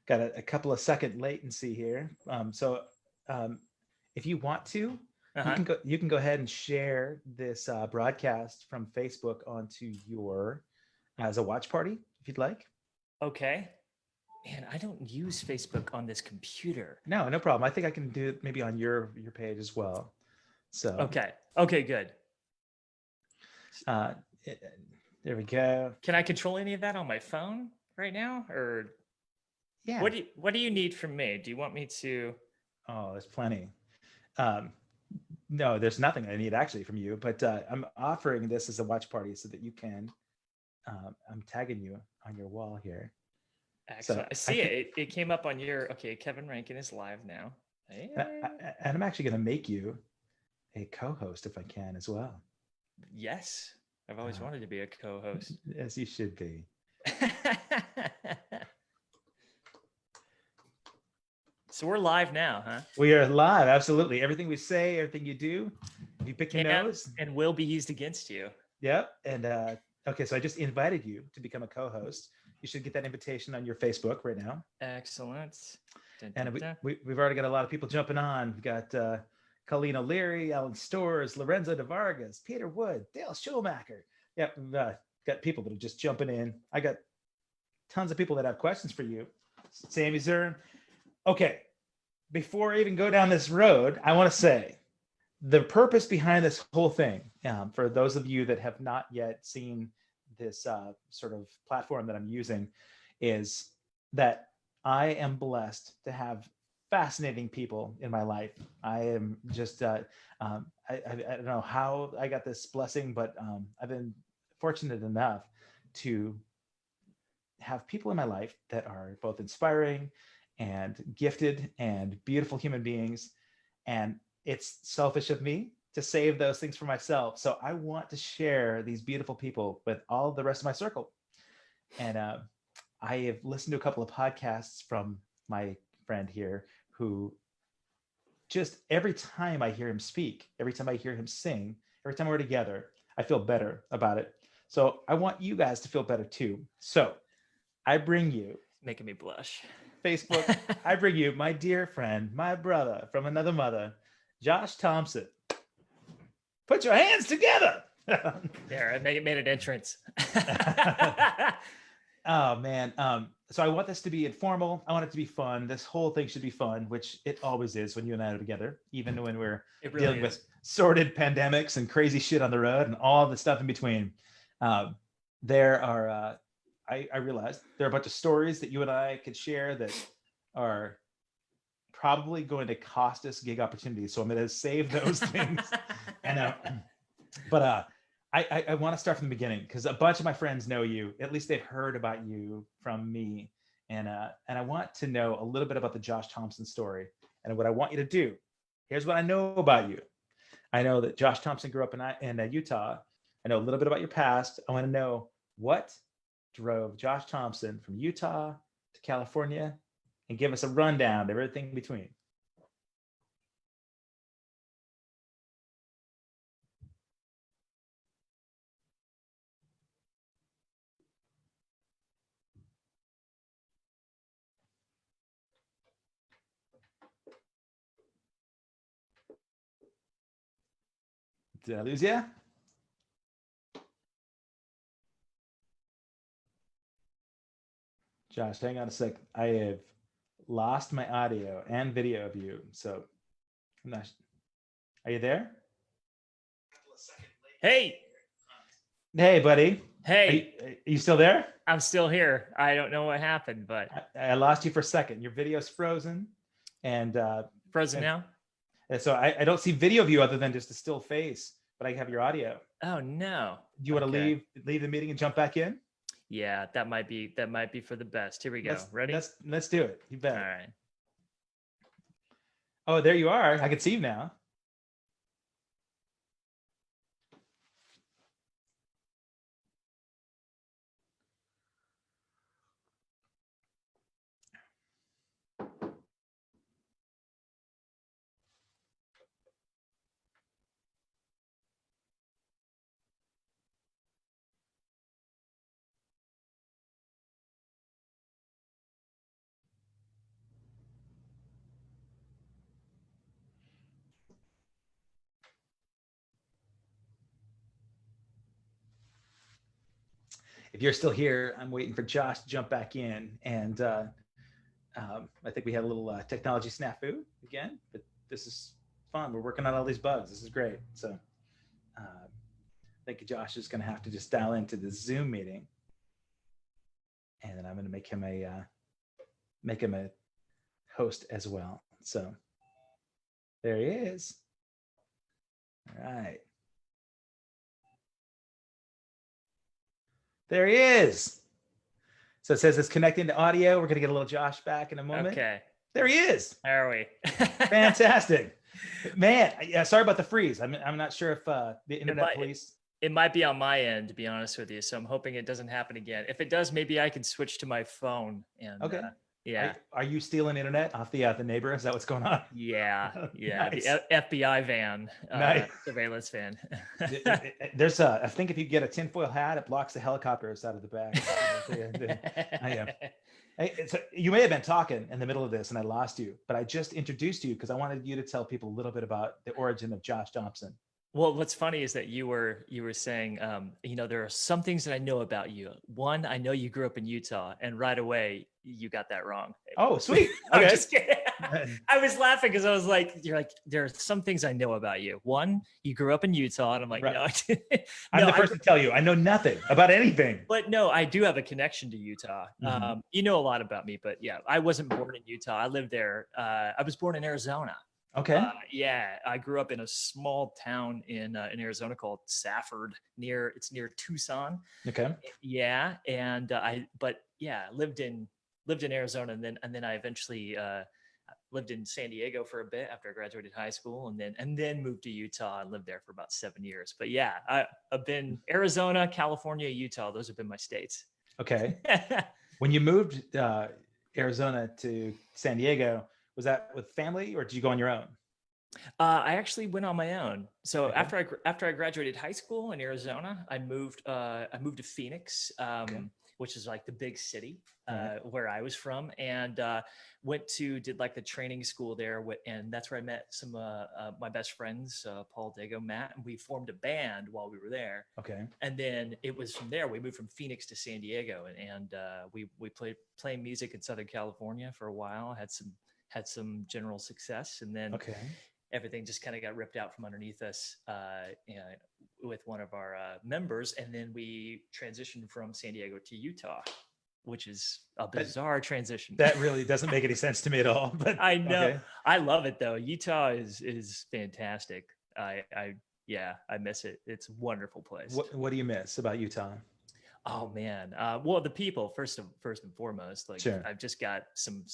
got a couple of second latency here. Um, if you want to, Uh-huh. you can go ahead and share this broadcast from Facebook onto your as a watch party if you'd like. Okay. Man, I don't use Facebook on this computer. No, no problem. I think I can do it maybe on your page as well. So Okay. Okay, good. uh, it, there we go. Can I control any of that on my phone right now? Or Yeah. what do you need from me? Do you want me to Oh, there's plenty. Um, no, there's nothing I need actually from you, but I'm offering this as a watch party so that you can. I'm tagging you on your wall here. So excellent. I I see think, it. It came up on your okay, Kevin Rankin is live now. and I'm actually going to make you a co-host if I can as well. Yes. I've always Uh, wanted to be a co-host. as you should be. So we're live now, huh? We are live. Absolutely. Everything we say, everything you do, if you pick your Can nose. and will be used against you. Yep. And okay, so I just invited you to become a co-host. You should get that invitation on your Facebook right now. Excellent. Dun, dun, And dun. we've already got a lot of people jumping on. We've got Colleen O'Leary, Alan Stores, Lorenzo de Vargas, Peter Wood, Dale Schulmacher. Yep, we've got people that are just jumping in. I got tons of people that have questions for you. Sammy Zern. Okay, before I even go down this road, I want to say the purpose behind this whole thing, for those of you that have not yet seen this sort of platform that I'm using, is that I am blessed to have fascinating people in my life. I am just, I don't know how I got this blessing, but I've been fortunate enough to have people in my life that are both inspiring and gifted and beautiful human beings. And it's selfish of me to save those things for myself. So I want to share these beautiful people with all the rest of my circle. And I have listened to a couple of podcasts from my friend here who just every time I hear him speak, every time I hear him sing, every time we're together, I feel better about it. So I want you guys to feel better too. So I bring you Making me blush. Facebook. I bring you my dear friend, my brother from another mother, Josh Thompson. Put your hands together. There, I made an entrance. Oh man. So I want this to be informal. I want it to be fun. This whole thing should be fun, which it always is when you and I are together, even when we're It really dealing is. with sordid pandemics and crazy shit on the road and all the stuff in between. There are, I realized there are a bunch of stories that you and I could share that are probably going to cost us gig opportunities. So I'm going to save those things. And but I want to start from the beginning because a bunch of my friends know you. At least they've heard about you from me, and I want to know a little bit about the Josh Thompson story. And what I want you to do, here's what I know about you. I know that Josh Thompson grew up in Utah. I know a little bit about your past. I want to know what drove Josh Thompson from Utah to California, and give us a rundown of everything between. Did I lose you? Josh, hang on a sec. I have lost my audio and video of you. So I'm not. Are you there? Hey, Hey, buddy. hey, Are you still there? I'm still here. I don't know what happened, but I lost you for a second. Your video's frozen, and frozen now. and so I don't see video of you other than just a still face. But I have your audio. Oh no. Do you want to Okay. leave the meeting and jump back in? Yeah, that might be for the best. Here we go. Let's Ready? let's do it. You All bet. right. Oh, there you are. I can see you now. if you're still here, I'm waiting for Josh to jump back in. And I think we had a little technology snafu again, but this is fun. We're working on all these bugs. This is great. So I think Josh is going to have to just dial into the Zoom meeting, and then I'm going to make him a host as well. So there he is. All right. There he is. So it says it's connecting to audio. We're going to get a little Josh back in a moment. Okay. There he is. There are we? Fantastic. Man, yeah, sorry about the freeze. I'm not sure if the internet police. It might be on my end, to be honest with you. So I'm hoping it doesn't happen again. If it does, maybe I can switch to my phone. And okay. Yeah. Are you stealing internet off the neighbor? Is that what's going on? Yeah. Nice. The FBI van, nice. Surveillance van. There's I think if you get a tinfoil hat, it blocks the helicopters out of the back. So you may have been talking in the middle of this and I lost you, but I just introduced you because I wanted you to tell people a little bit about the origin of Josh Thompson. Well, what's funny is that you were saying, there are some things that I know about you. One, I know you grew up in Utah, and right away you got that wrong. Oh, sweet. I'm just kidding. I was laughing because I was like, you're like, there are some things I know about you. One, you grew up in Utah, and I'm like, right. No, I didn't. I'm the first to tell you, I know nothing about anything. But no, I do have a connection to Utah. Mm-hmm. You know a lot about me, but yeah, I wasn't born in Utah. I lived there. I was born in Arizona. Okay. Yeah, I grew up in a small town in Arizona called Safford. It's near Tucson. Okay. Yeah, and lived in Arizona, and then I eventually lived in San Diego for a bit after I graduated high school, and then moved to Utah and lived there for about 7 years. But yeah, I've been Arizona, California, Utah. Those have been my states. Okay. When you moved Arizona to San Diego, was that with family or did you go on your own? I actually went on my own. So okay. after I graduated high school in Arizona, I moved to Phoenix, which is like the big city where I was from, and did like the training school there, and that's where I met some my best friends, Paul, Dago, Matt, and we formed a band while we were there. Okay. And then it was from there we moved from Phoenix to San Diego, and we played music in Southern California for a while. Had some general success, and then everything just kind of got ripped out from underneath us with one of our members, and then we transitioned from San Diego to Utah, which is a bizarre transition. That really doesn't make any sense to me at all. But I know. Okay. I love it though. Utah is fantastic. I miss it. It's a wonderful place. What do you miss about Utah? Oh man. Well, the people first and foremost, like sure. I've just got some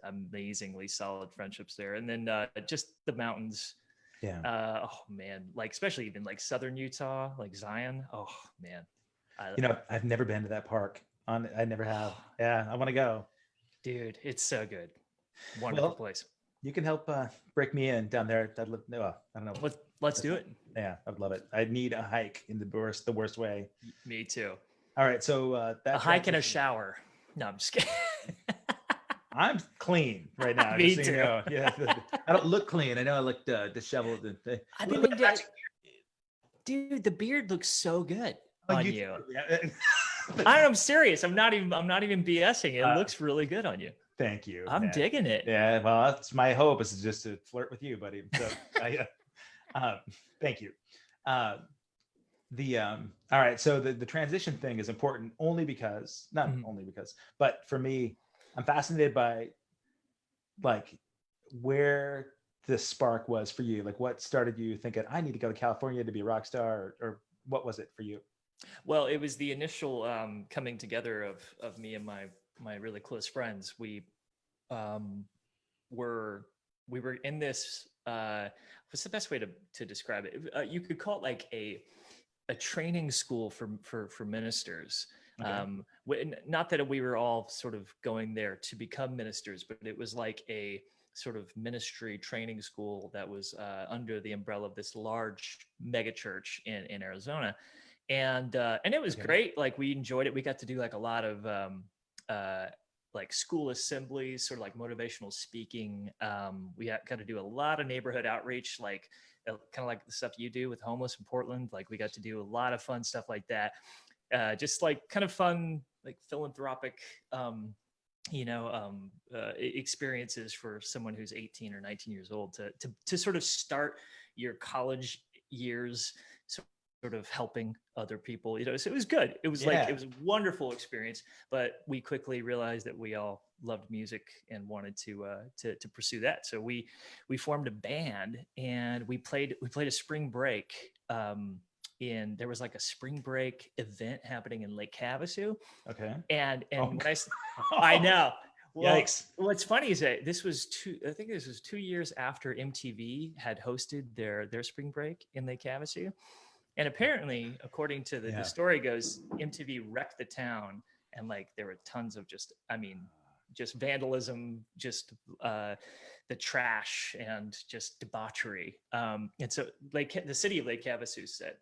amazingly solid friendships there. And then just the mountains. Yeah. Oh man. Like, especially even like Southern Utah, like Zion. Oh man. I've never been to that park. I never have. Yeah. I want to go. Dude, it's so good. Wonderful place. You can help break me in down there. I don't know. Let's do it. Yeah. I'd love it. I need a hike in the worst way. Me too. All right, so that's a hike and a shower. No, I'm just kidding. I'm clean right now. Me too. Yeah, I don't look clean. I know I look disheveled. Dude, the beard looks so good on you. I'm serious. I'm not even BSing. It looks really good on you. Thank you. I'm digging it. Yeah, well, that's my hope is just to flirt with you, buddy. So, thank you. All right, so the transition thing is important only because, but for me, I'm fascinated by like where the spark was for you. Like what started you thinking, I need to go to California to be a rock star, or what was it for you? Well, it was the initial coming together of me and my really close friends. We were in this, what's the best way to describe it? You could call it like a training school for ministers. Okay. Not that we were all sort of going there to become ministers, but it was like a sort of ministry training school that was under the umbrella of this large mega church in Arizona. And it was great. Like we enjoyed it. We got to do like a lot of like school assemblies, sort of like motivational speaking. We got to do a lot of neighborhood outreach, like kind of like the stuff you do with homeless in Portland. Like we got to do a lot of fun stuff like that. just like kind of fun, like philanthropic, experiences for someone who's 18 or 19 years old to sort of start your college years sort of helping other people. So it was good. It was like, it was a wonderful experience, but we quickly realized that we all loved music and wanted to pursue that. So we formed a band, and we played a spring break. There was like a spring break event happening in Lake Havasu. Okay. And when I know. Well, Yikes. What's funny is that this was 2 years after MTV had hosted their spring break in Lake Havasu. And apparently, according to the story goes, MTV wrecked the town, and like there were tons of just vandalism, just the trash, and just debauchery. And so the city of Lake Havasu said,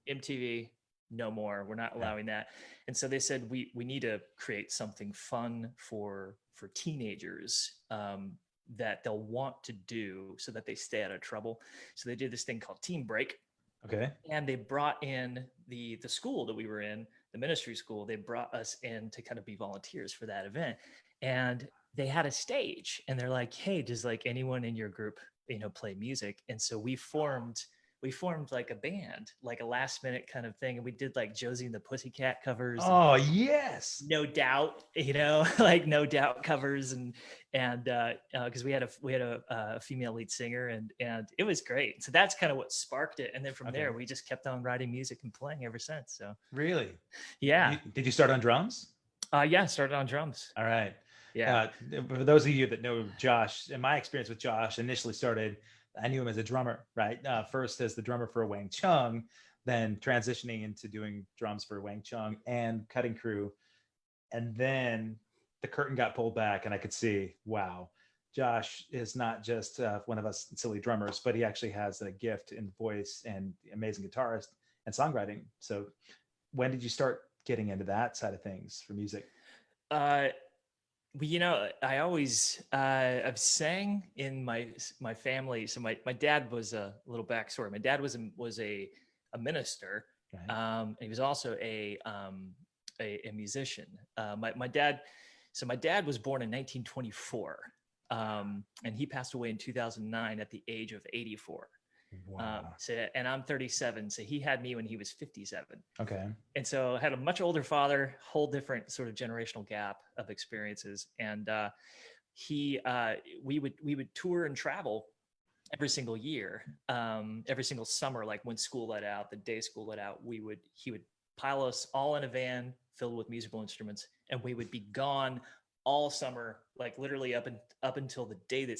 MTV, no more. We're not allowing that. And so they said, we need to create something fun for teenagers that they'll want to do so that they stay out of trouble. So they did this thing called Teen Break. Okay. And they brought in the school that we were in, the ministry school. They brought us in to kind of be volunteers for that event. And they had a stage, and they're like, hey, does like anyone in your group, play music? And so we formed like a band, like a last minute kind of thing. And we did like Josie and the Pussycat covers. Oh, yes. No Doubt, like No Doubt covers. And cause we had a female lead singer, and it was great. So that's kind of what sparked it. And then from there, we just kept on writing music and playing ever since. So really? Yeah. Did you start on drums? Yeah. Started on drums. All right. Yeah. For those of you that know Josh, in my experience with Josh, initially I knew him as a drummer, right? First as the drummer for Wang Chung, then transitioning into doing drums for Wang Chung and Cutting Crew. And then the curtain got pulled back, and I could see, wow, Josh is not just one of us silly drummers, but he actually has a gift in voice and amazing guitarist and songwriting. So when did you start getting into that side of things for music? I always I've sang in my family. So my dad was a little backstory. My dad was a minister. Okay. And he was also a musician. My dad was born in 1924, and he passed away in 2009 at the age of 84. Wow. And I'm 37, so he had me when he was 57. Okay. And so I had a much older father, whole different sort of generational gap of experiences. And we would tour and travel every single year, every single summer. Like when school let out, the day school let out, he would pile us all in a van filled with musical instruments, and we would be gone all summer, like literally up until the day that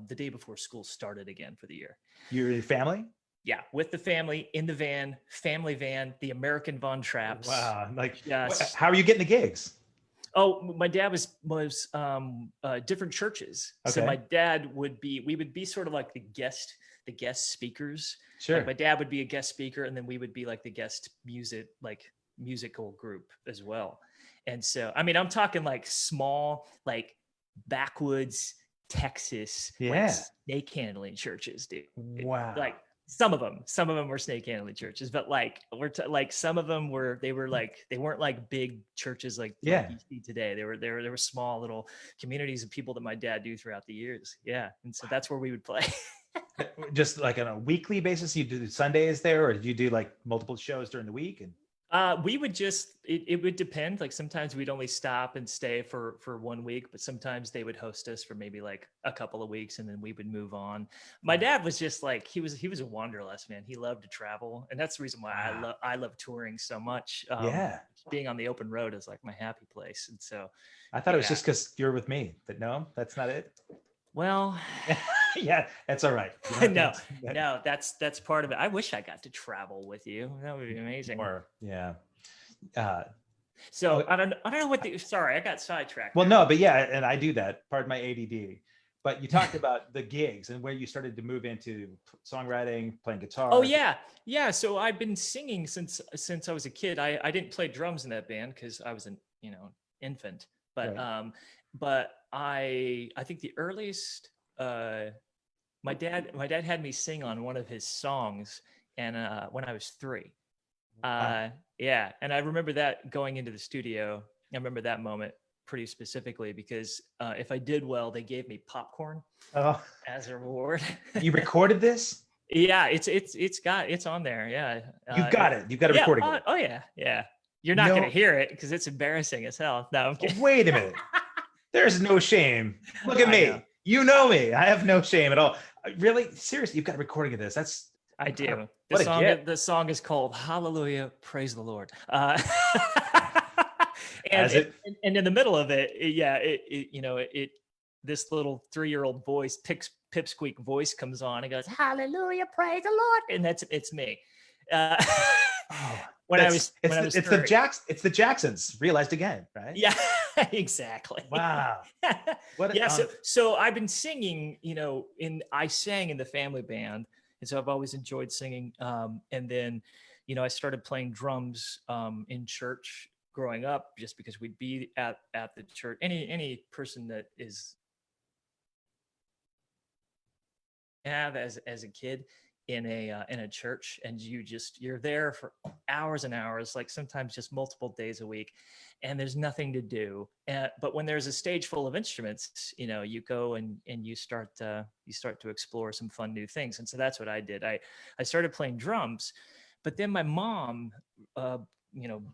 the day before school started again for the year. Your family? Yeah, with the family in the van, family van, the American Von Trapps. Wow! Like, yes. How are you getting the gigs? Oh, my dad was different churches. Okay. So my dad we would be sort of like the guest speakers. Sure. Like my dad would be a guest speaker, and then we would be like the guest musical group as well. And so, I mean, I'm talking like small, like backwoods Texas, like snake handling churches, dude. Wow. Like some of them were snake handling churches, but like some of them they weren't like big churches like you see today. They were small little communities of people that my dad knew throughout the years. Yeah. And so that's where we would play. Just like on a weekly basis, you do Sundays there, or did you do like multiple shows during the week? And we would it would depend. Like sometimes we'd only stop and stay for 1 week, but sometimes they would host us for maybe like a couple of weeks, and then we would move on. My dad was just like, he was a wanderlust, man. He loved to travel. And that's the reason why I love touring so much. Being on the open road is like my happy place. And so I thought it was just because you're with me, but no, that's not it. Well, yeah, that's all right. No, that's part of it. I wish I got to travel with you. That would be amazing. Yeah. So I don't know sorry, I got sidetracked. Well, no, but yeah, and I do that. Pardon my ADD. But you talked about the gigs and where you started to move into songwriting, playing guitar. Oh yeah. Yeah. So I've been singing since I was a kid. I didn't play drums in that band because I was an infant. But right. But I think the earliest my dad had me sing on one of his songs, and when I was 3. Yeah. And I remember that going into the studio. I remember that moment pretty specifically because if I did well, they gave me popcorn Oh, as a reward. you recorded this? Yeah, it's on there. Yeah. You've got it. You've got a Yeah. recording of it. Oh yeah. Yeah. You're not going to No, hear it because it's embarrassing as hell. No, I'm kidding. wait a minute. There's no shame. Look at I know. me. You know me. I have no shame at all. Really? Seriously, you've got a recording of this. That's I incredible. do. What a gift. The song is called Hallelujah, Praise the Lord. As it And in the middle of it, this little 3-year-old voice, pipsqueak voice comes on and goes, Hallelujah, praise the Lord. And it's me. oh, when I was it's the Jacksons realized again, right? Yeah, exactly. Wow. What Yeah, so I've been singing, I sang in the family band. And so I've always enjoyed singing. And then, I started playing drums in church growing up, just because we'd be at the church. Any person that is as a kid in a church, and you're there for hours and hours, like sometimes just multiple days a week, and there's nothing to do. But when there's a stage full of instruments, you go and you start to explore some fun new things. And so that's what I did. I started playing drums, but then my mom,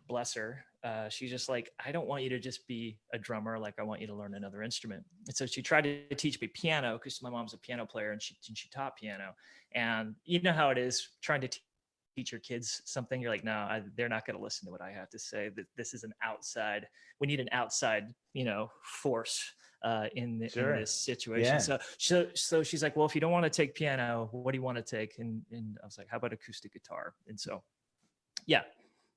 bless her, she's just like, I don't want you to just be a drummer. Like, I want you to learn another instrument. And so she tried to teach me piano, because my mom's a piano player, and she taught piano. And you know how it is trying to teach your kids something. You're like, no, they're not going to listen to what I have to say. That this is we need an outside, force in this situation. Yeah. So she's like, well, if you don't want to take piano, what do you want to take? And I was like, how about acoustic guitar? And so, yeah.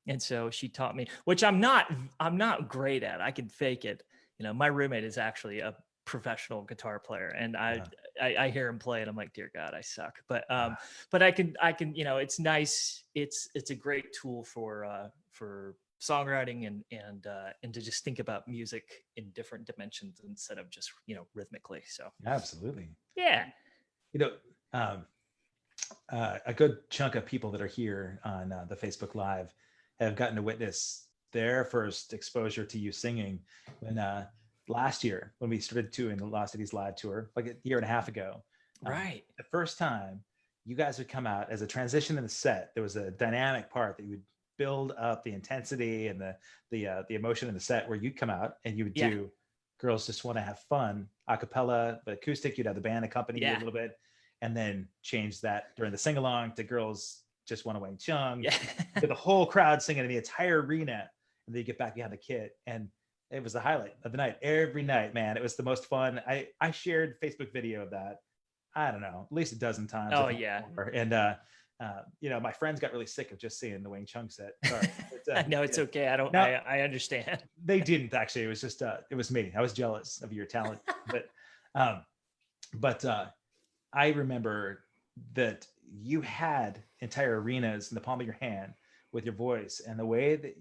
And so she taught me, which I'm not great at. I can fake it. My roommate is actually a professional guitar player, and I hear him play and I'm like, dear God, I suck. But I can, it's nice. It's a great tool for songwriting and to just think about music in different dimensions instead of just, rhythmically. So absolutely. Yeah. A good chunk of people that are here on the Facebook Live have gotten to witness their first exposure to you singing when last year, when we started doing the Lost Cities Live tour, like a year and a half ago. Right. The first time you guys would come out as a transition in the set, there was a dynamic part that you would build up the intensity and the emotion in the set, where you'd come out and you would do Girls Just Want to Have Fun, a cappella, but acoustic. You'd have the band accompany you a little bit, and then change that during the sing-along to Girls Just Want to Wang Chung, to the whole crowd singing in the entire arena. And then you get back behind the kit, and it was the highlight of the night. Every night, man, it was the most fun. I shared Facebook video of that, I don't know, at least a dozen times. Oh yeah. More. And my friends got really sick of just seeing the Wang Chung set. No, it's okay. I understand. They didn't actually. It was just it was me. I was jealous of your talent. But I remember that you had entire arenas in the palm of your hand with your voice, and the way that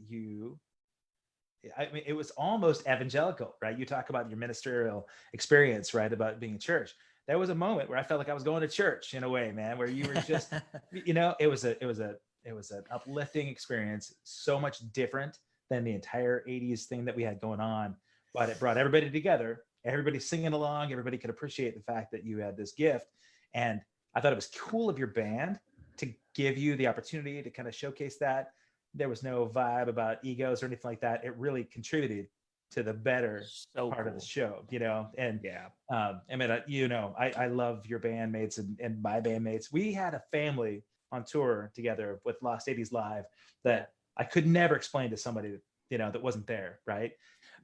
it was almost evangelical, right? You talk about your ministerial experience, right? About being in church. There was a moment where I felt like I was going to church in a way, man, where you were just, it was an uplifting experience, so much different than the entire 80s thing that we had going on, but it brought everybody together. Everybody singing along. Everybody could appreciate the fact that you had this gift. And I thought it was cool of your band to give you the opportunity to kind of showcase that. There was no vibe about egos or anything like that. It really contributed to the better part of the show, and I love your bandmates and my bandmates. We had a family on tour together with Lost 80s Live that I could never explain to somebody, that wasn't there. Right.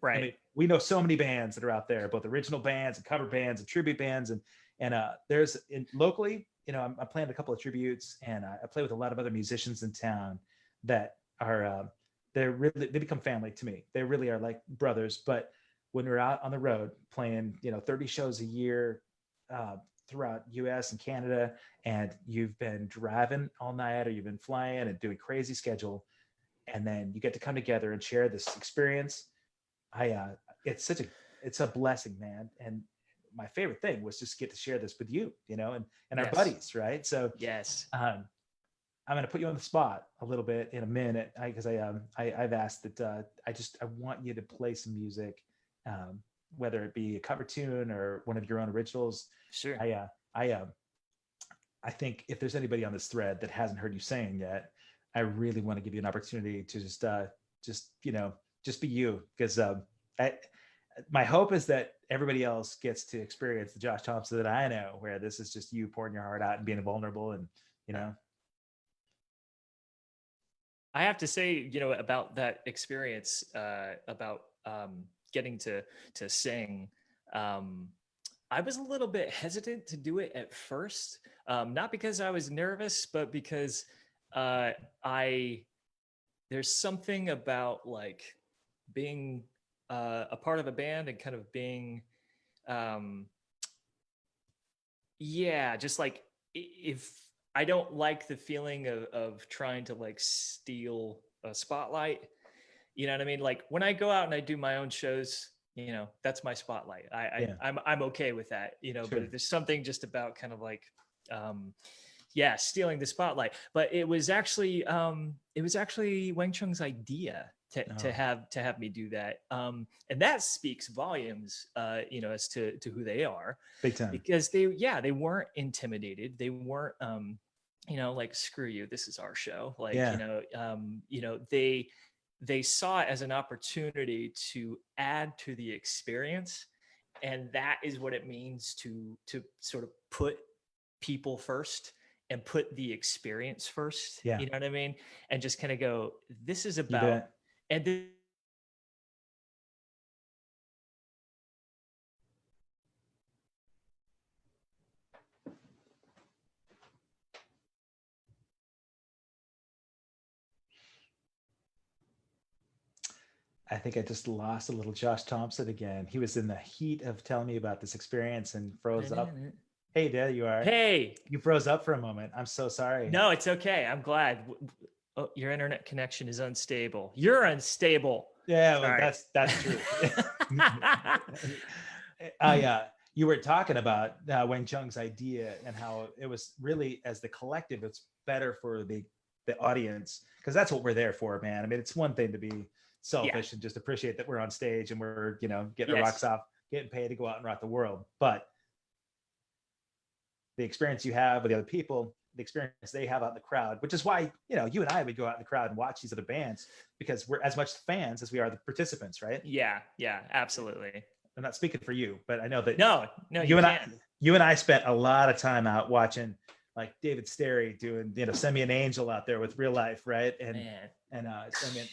Right. I mean, we know so many bands that are out there, both original bands and cover bands and tribute bands. And there's locally, I'm playing a couple of tributes, and I play with a lot of other musicians in town that are, they become family to me. They really are like brothers. But when we're out on the road playing, 30 shows a year throughout US and Canada, and you've been driving all night, or you've been flying and doing crazy schedule, and then you get to come together and share this experience. It's a blessing, man. And my favorite thing was just get to share this with you, and our buddies. Right. So yes. I'm going to put you on the spot a little bit in a minute because I've asked that I want you to play some music, whether it be a cover tune or one of your own originals. Sure. I think if there's anybody on this thread that hasn't heard you sing yet, I really want to give you an opportunity to just be you, because my hope is that everybody else gets to experience the Josh Thompson that I know, where this is just you pouring your heart out and being vulnerable, and I have to say, about that experience, about getting to sing. I was a little bit hesitant to do it at first, not because I was nervous, but because there's something about like being a part of a band and kind of being, just like if I don't like the feeling of trying to like steal a spotlight. You know what I mean? Like when I go out and I do my own shows, that's my spotlight. I'm okay with that, Sure. But there's something just about kind of like, stealing the spotlight. But it was actually Wang Chung's idea to have me do that. And that speaks volumes, as to who they are. Big time. Because they weren't intimidated. They weren't, like, screw you, this is our show. Like, they saw it as an opportunity to add to the experience. And that is what it means to sort of put people first and put the experience first. Yeah. You know what I mean? And just kind of go, this is about, and then I think I just lost a little Josh Thompson again. He was in the heat of telling me about this experience and froze up. Hey, there you are. Hey, you froze up for a moment. I'm so sorry. No, it's okay. I'm glad. Oh, your internet connection is unstable. You're unstable. Yeah, well, that's true. You were talking about Wang Chung's idea and how it was really, as the collective, it's better for the audience, because that's what we're there for, man. I mean, it's one thing to be selfish and just appreciate that we're on stage and we're, getting our rocks off, getting paid to go out and rock the world. But the experience you have with the other people, the experience they have out in the crowd, which is why, you and I would go out in the crowd and watch these other bands, because we're as much fans as we are the participants, right? Yeah, absolutely. I'm not speaking for you, but I know that no, you and I spent a lot of time out watching like David Sterry doing, Send Me an Angel out there with Real Life, right? And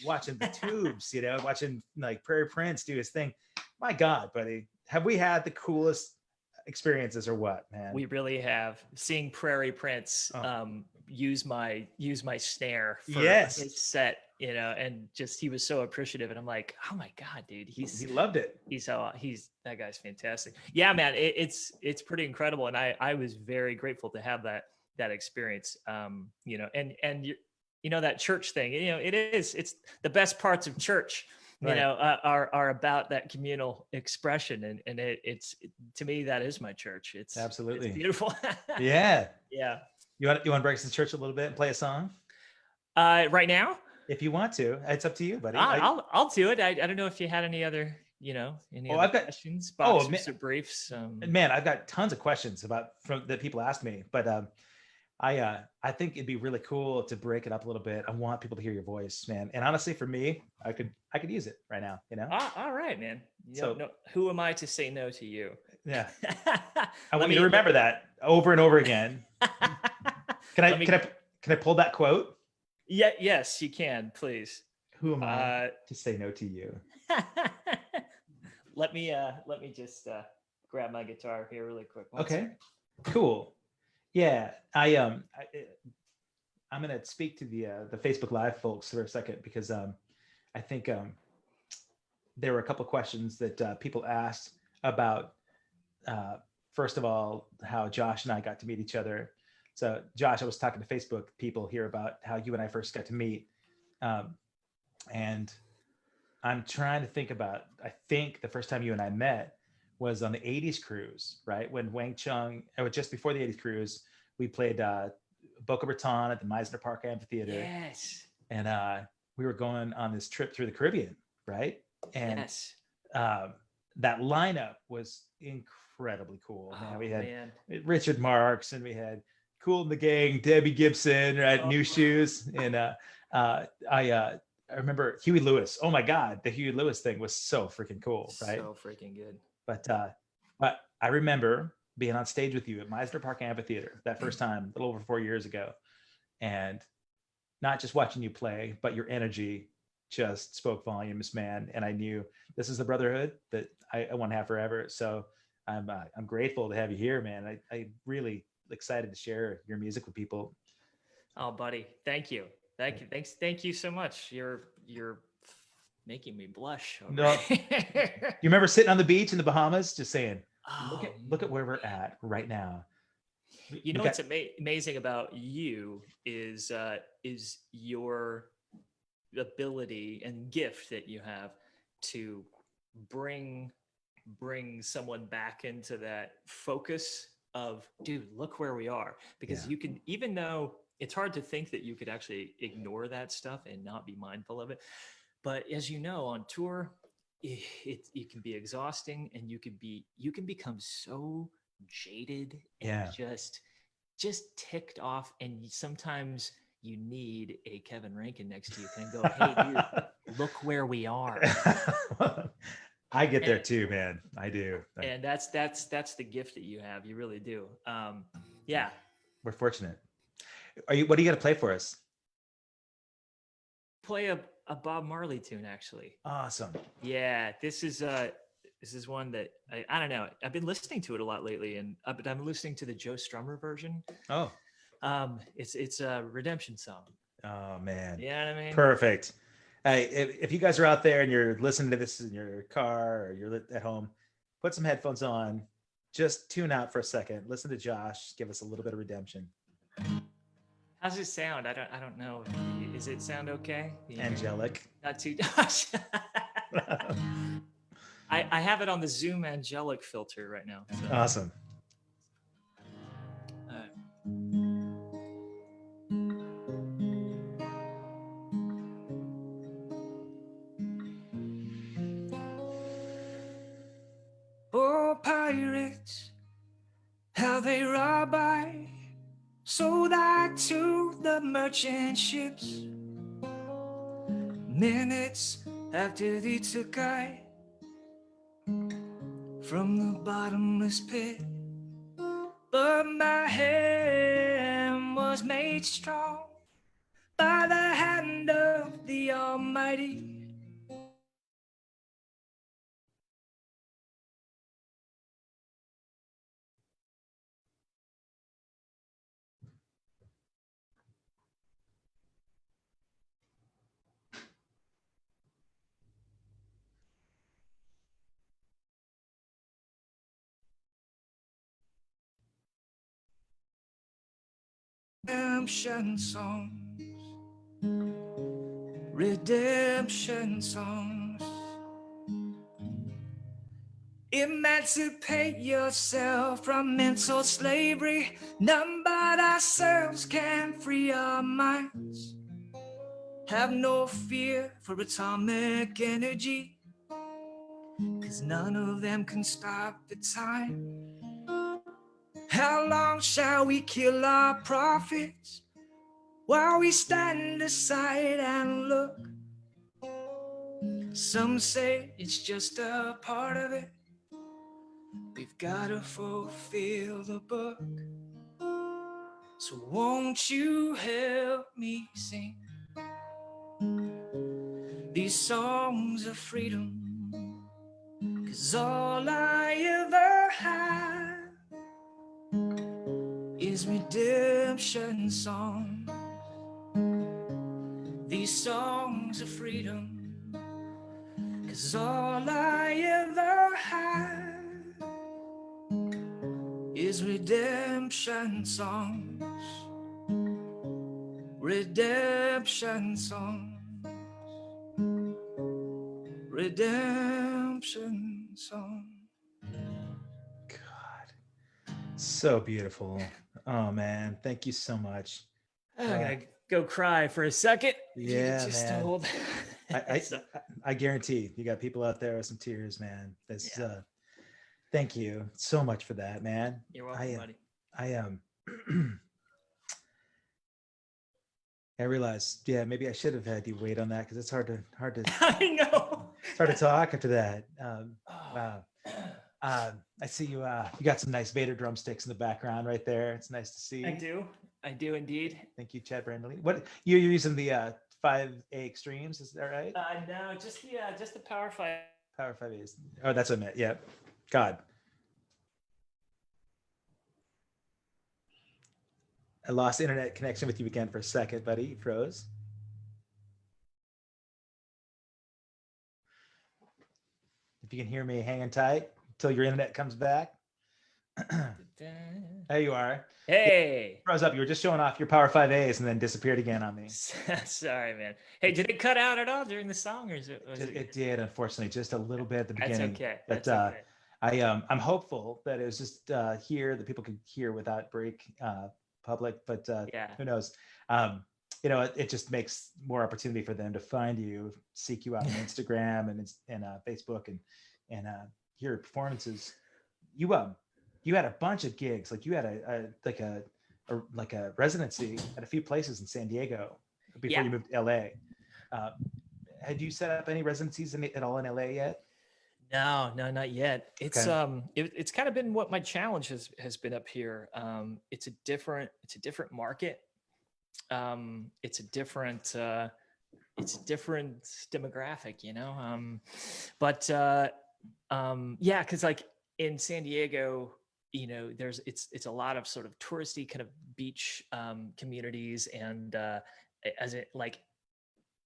watching the Tubes, watching like Prairie Prince do his thing. My God, buddy, have we had the coolest experiences or what, man? We really have. Seeing Prairie Prince use my snare for his set, and just he was so appreciative, and I'm like, oh my God, dude, he loved it. That guy's fantastic. Yeah, man, it's pretty incredible, and I was very grateful to have that experience. And that church thing, it's the best parts of church. Right. Are about that communal expression, and it's to me, that is my church. It's absolutely beautiful. Yeah. You want to break the church a little bit and play a song? Right now, if you want to, it's up to you, buddy. I'll do it. I don't know if you had any other other questions, boxers or briefs. Man, I've got tons of questions that people asked me, but I think it'd be really cool to break it up a little bit. I want people to hear your voice, man. And honestly, for me, I could use it right now, all right, man. Who am I to say no to you? Yeah. I want you to remember that over and over again. Can I pull that quote? Yeah, yes, you can, please. Who am I to say no to you? Let me just grab my guitar here really quick. Okay. Cool. Yeah, I'm going to speak to the Facebook Live folks for a second, because I think there were a couple of questions that people asked about. First of all, how Josh and I got to meet each other. So, Josh, I was talking to Facebook people here about how you and I first got to meet, and I'm trying to think about. I think the first time you and I met was on the 80s cruise, right? When Wang Chung, just before the 80s cruise, we played Boca Raton at the Meisner Park Amphitheater, Yes. and we were going on this trip through the Caribbean, right? And Yes. um, that lineup was incredibly cool. Man, Oh we had man. Richard Marx, and we had Cool in the Gang, Debbie Gibson, right? Oh, New Shoes, and uh, I uh, I remember Huey Lewis. Oh my God, the Huey Lewis thing was so freaking cool, right? so freaking good. But I remember being on stage with you at Meisner Park Amphitheater that first time, a little over 4 years ago, and not just watching you play, but your energy just spoke volumes, man. And I knew this is the brotherhood that I want to have forever. So I'm grateful to have you here, man. I really excited to share your music with people. Oh, buddy, thank you. Thank you. Thank you so much. You're making me blush over No, here. you remember sitting on the beach in the Bahamas, just saying, Oh, look at where we're at right now. you We know got, what's amazing about you is your ability and gift that you have to bring someone back into that focus of, dude, look where we are. Because Yeah. you can, even though it's hard to think that you could actually ignore that stuff and not be mindful of it, but as you know, on tour, it can be exhausting, and you can become so jaded and Yeah. just ticked off, and sometimes you need a Kevin Rankin next to you and go, hey dude, look where we are. I get there and, too, man. I do. and that's the gift that you have. You really do. Yeah. We're fortunate. What are you going to play for us? Play a Bob Marley tune, actually. Awesome. Yeah, this is one that I don't know. I've been listening to it a lot lately, and but I'm listening to the Joe Strummer version. Oh. It's a redemption song. Oh man. You know what I mean? Perfect. Hey, if you guys are out there and you're listening to this in your car or you're at home, put some headphones on. Just tune out for a second. Listen to Josh give us a little bit of redemption. How's it sound? I don't know. Is it sound okay? Angelic. Not too. I have it on the Zoom angelic filter right now. So. Awesome. Oh, pirates, how they rob I, sold I to the merchant ships. Minutes after they took I from the bottomless pit, but my hand was made strong by the hand of the Almighty. Redemption songs, redemption songs. Emancipate yourself from mental slavery. None but ourselves can free our minds. Have no fear for atomic energy, 'cause none of them can stop the time. How long shall we kill our prophets while we stand aside and look? Some say it's just a part of it. We've gotta fulfill the book. So won't you help me sing these songs of freedom? 'Cause all I ever had is redemption songs. These songs of freedom. 'Cause all I ever had is redemption songs. Redemption songs. Redemption songs. God. So beautiful. Oh man, thank you so much. I'm gonna go cry for a second. Yeah, Just man. hold. I I guarantee you got people out there with some tears, man. This Yeah. thank you so much for that, man. You're welcome, buddy. I am. I realized, yeah, maybe I should have had you wait on that because it's hard to I know. it's hard to talk after that. Oh. Wow. I see you. You got some nice Vader drumsticks in the background right there. It's nice to see. I do indeed. Thank you, Chad Brandley. What you're using the 5A Extremes? Is that right? No, just the Power 5. Power 5As. Oh, that's what I meant. Yeah. God. I lost internet connection with you again for a second, buddy. You froze. If you can hear me, hanging tight until your internet comes back. There you are. Hey. You froze up. You were just showing off your Power 5As and then disappeared again on me. Sorry, man. Hey, did it cut out at all during the song, or is it? It did, unfortunately, just a little bit at the beginning. That's okay. But That's okay. I'm hopeful that it was just here that people could hear without break public. But Yeah. who knows? It just makes more opportunity for them to find you, seek you out on Instagram and Facebook and hear performances. You had a bunch of gigs. Like you had a residency at a few places in San Diego before you moved to LA. Had you set up any residencies at all in LA yet? No, not yet. It's Okay. it's kind of been what my challenge has been up here. It's a different market. It's a different demographic, you know. Yeah, because like in San Diego, you know, it's a lot of sort of touristy kind of beach communities, and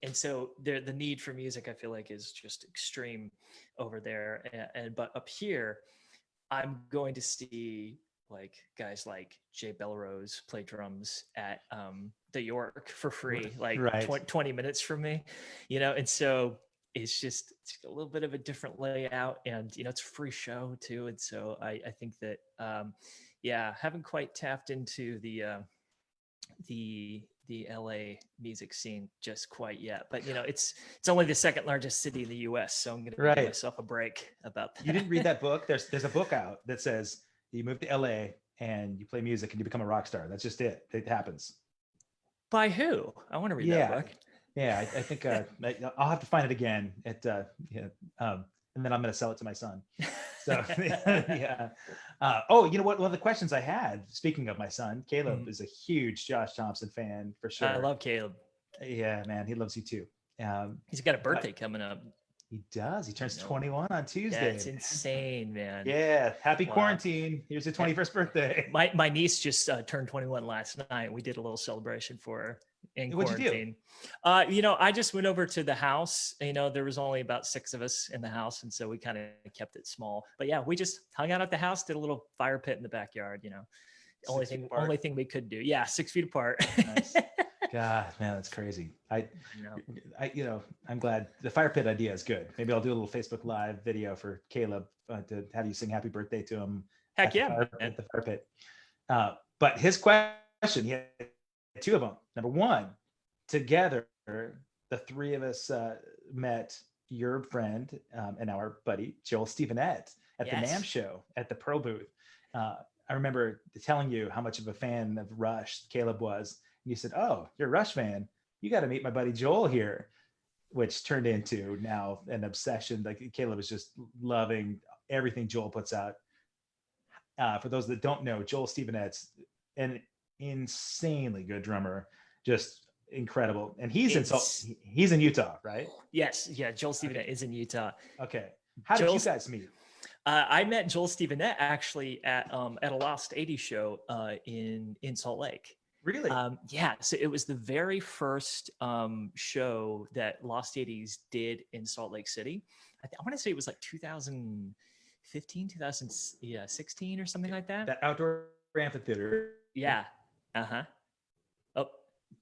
and so the need for music, I feel like, is just extreme over there. But up here, I'm going to see like guys like Jay Belrose play drums at the York for free, like Right. 20 minutes from me, you know. And so it's a little bit of a different layout, and you know, it's a free show too. And so I think that haven't quite tapped into the LA music scene just quite yet, but you know, it's only the second largest city in the US, so I'm gonna give myself a break about that. You didn't read that book? There's a book out that says you move to LA and you play music and you become a rock star. That's just it. It happens. By who? I want to read that book. Yeah, I think I'll have to find it again. And then I'm going to sell it to my son. So yeah. You know what? One of the questions I had, speaking of my son, Caleb is a huge Josh Thompson fan for sure. I love Caleb. Yeah, man, he loves you too. He's got a birthday coming up. He does. He turns 21 on Tuesday. That's insane, man. Yeah. Happy quarantine. Here's your 21st birthday. My niece just turned 21 last night. We did a little celebration for her in quarantine. What'd you do? You know, I just went over to the house. You know, there was only about 6 of us in the house, and so we kind of kept it small. But yeah, we just hung out at the house, did a little fire pit in the backyard. You know, only thing we could do. Yeah, 6 feet apart. Nice. God, man, that's crazy. I'm glad the fire pit idea is good. Maybe I'll do a little Facebook Live video for Caleb to have you sing happy birthday to him. Heck yeah. At the fire pit. But his question, he had 2 of them. Number 1, together, the 3 of us met your friend and our buddy, Joel Stevenette, at the NAMM show at the Pearl booth. I remember telling you how much of a fan of Rush Caleb was. You said, "Oh, you're a Rush fan. You got to meet my buddy Joel here," which turned into now an obsession. Like Caleb is just loving everything Joel puts out. For those that don't know, Joel Stevenette's an insanely good drummer, just incredible. And he's in Utah, right? Yes, yeah. Joel Stevenette is in Utah. Okay, how did you guys meet? I met Joel Stevenette actually at a Lost 80s show in Salt Lake. Really? Yeah. So it was the very first show that Lost 80s did in Salt Lake City. I want to say it was like 2015, 2016 or something like that. That outdoor amphitheater. Yeah. Uh-huh. Oh,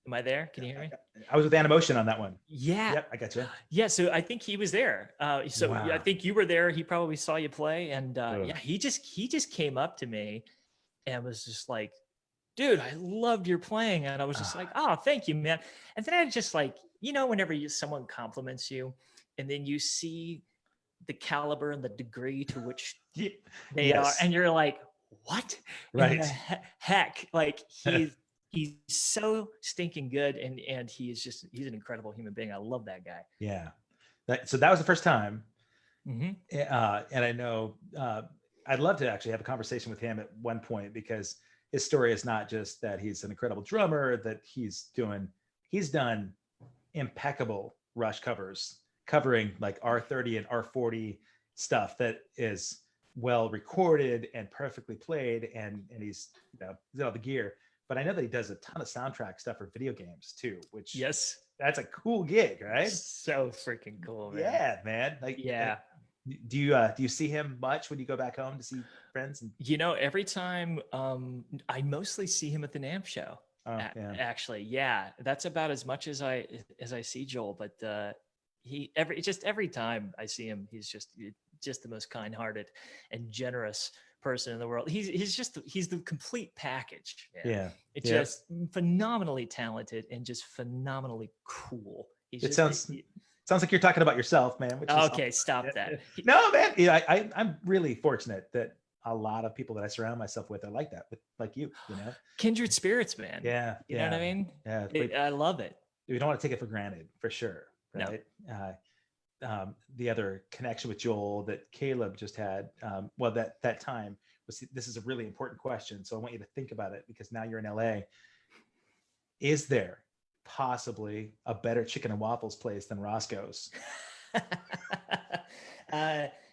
am I there? Can you hear me? I was with Animotion on that one. Yeah. Yep, I got you. Yeah. So I think he was there. Wow. I think you were there. He probably saw you play. And he just came up to me and was just like, dude, I loved your playing. And I was just like, oh, thank you, man. And then I just like, whenever someone compliments you and then you see the caliber and the degree to which they are, Yes. and you're like, what in the Right. heck? Like he's so stinking good. And he's an incredible human being. I love that guy. Yeah. So that was the first time. Mm-hmm. And I know I'd love to actually have a conversation with him at one point, because his story is not just that he's an incredible drummer, that he's done impeccable Rush covers, covering like R30 and R40 stuff that is well recorded and perfectly played, and he's he's got all the gear. But I know that he does a ton of soundtrack stuff for video games too, which Yes, that's a cool gig, right? so freaking cool, man. Yeah, man. Like, yeah. Do you see him much when you go back home to see friends? And Every time I mostly see him at the NAMM show. yeah. Actually, yeah, that's about as much as I see Joel. But every time I see him, he's just the most kind-hearted and generous person in the world. He's the complete package. Man. Yeah. It's just phenomenally talented and just phenomenally cool. Sounds like you're talking about yourself, man. Okay, stop that. No, man. I'm really fortunate that a lot of people that I surround myself with are like that, like you. Kindred spirits, man. Yeah, you know what I mean. Yeah, I love it. We don't want to take it for granted, for sure. Right. No. The other connection with Joel that Caleb just had, that time was. This is a really important question, so I want you to think about it, because now you're in LA. Is there possibly a better chicken and waffles place than Roscoe's?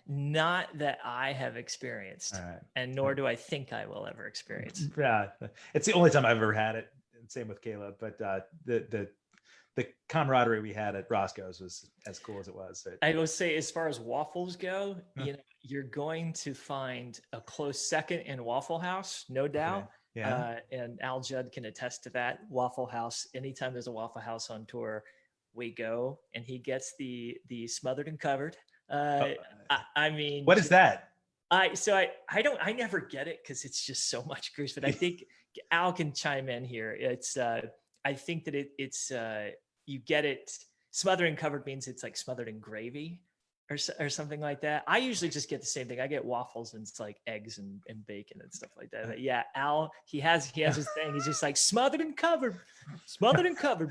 Not that I have experienced, and nor do I think I will ever experience. Yeah, it's the only time I've ever had it. Same with Caleb, but the camaraderie we had at Roscoe's was as cool as it was. I will say, as far as waffles go, you're going to find a close second in Waffle House, no doubt. Okay. Yeah. And Al Judd can attest to that. Waffle House, anytime there's a Waffle House on tour, we go, and he gets the smothered and covered. I mean, what is that? I never get it, because it's just so much grease. But I think Al can chime in here. It's I think that it's you get it smothered and covered means it's like smothered in gravy or something like that. I usually just get the same thing. I get waffles, and it's like eggs and bacon and stuff like that. But yeah, Al, he has his thing. He's just like smothered and covered,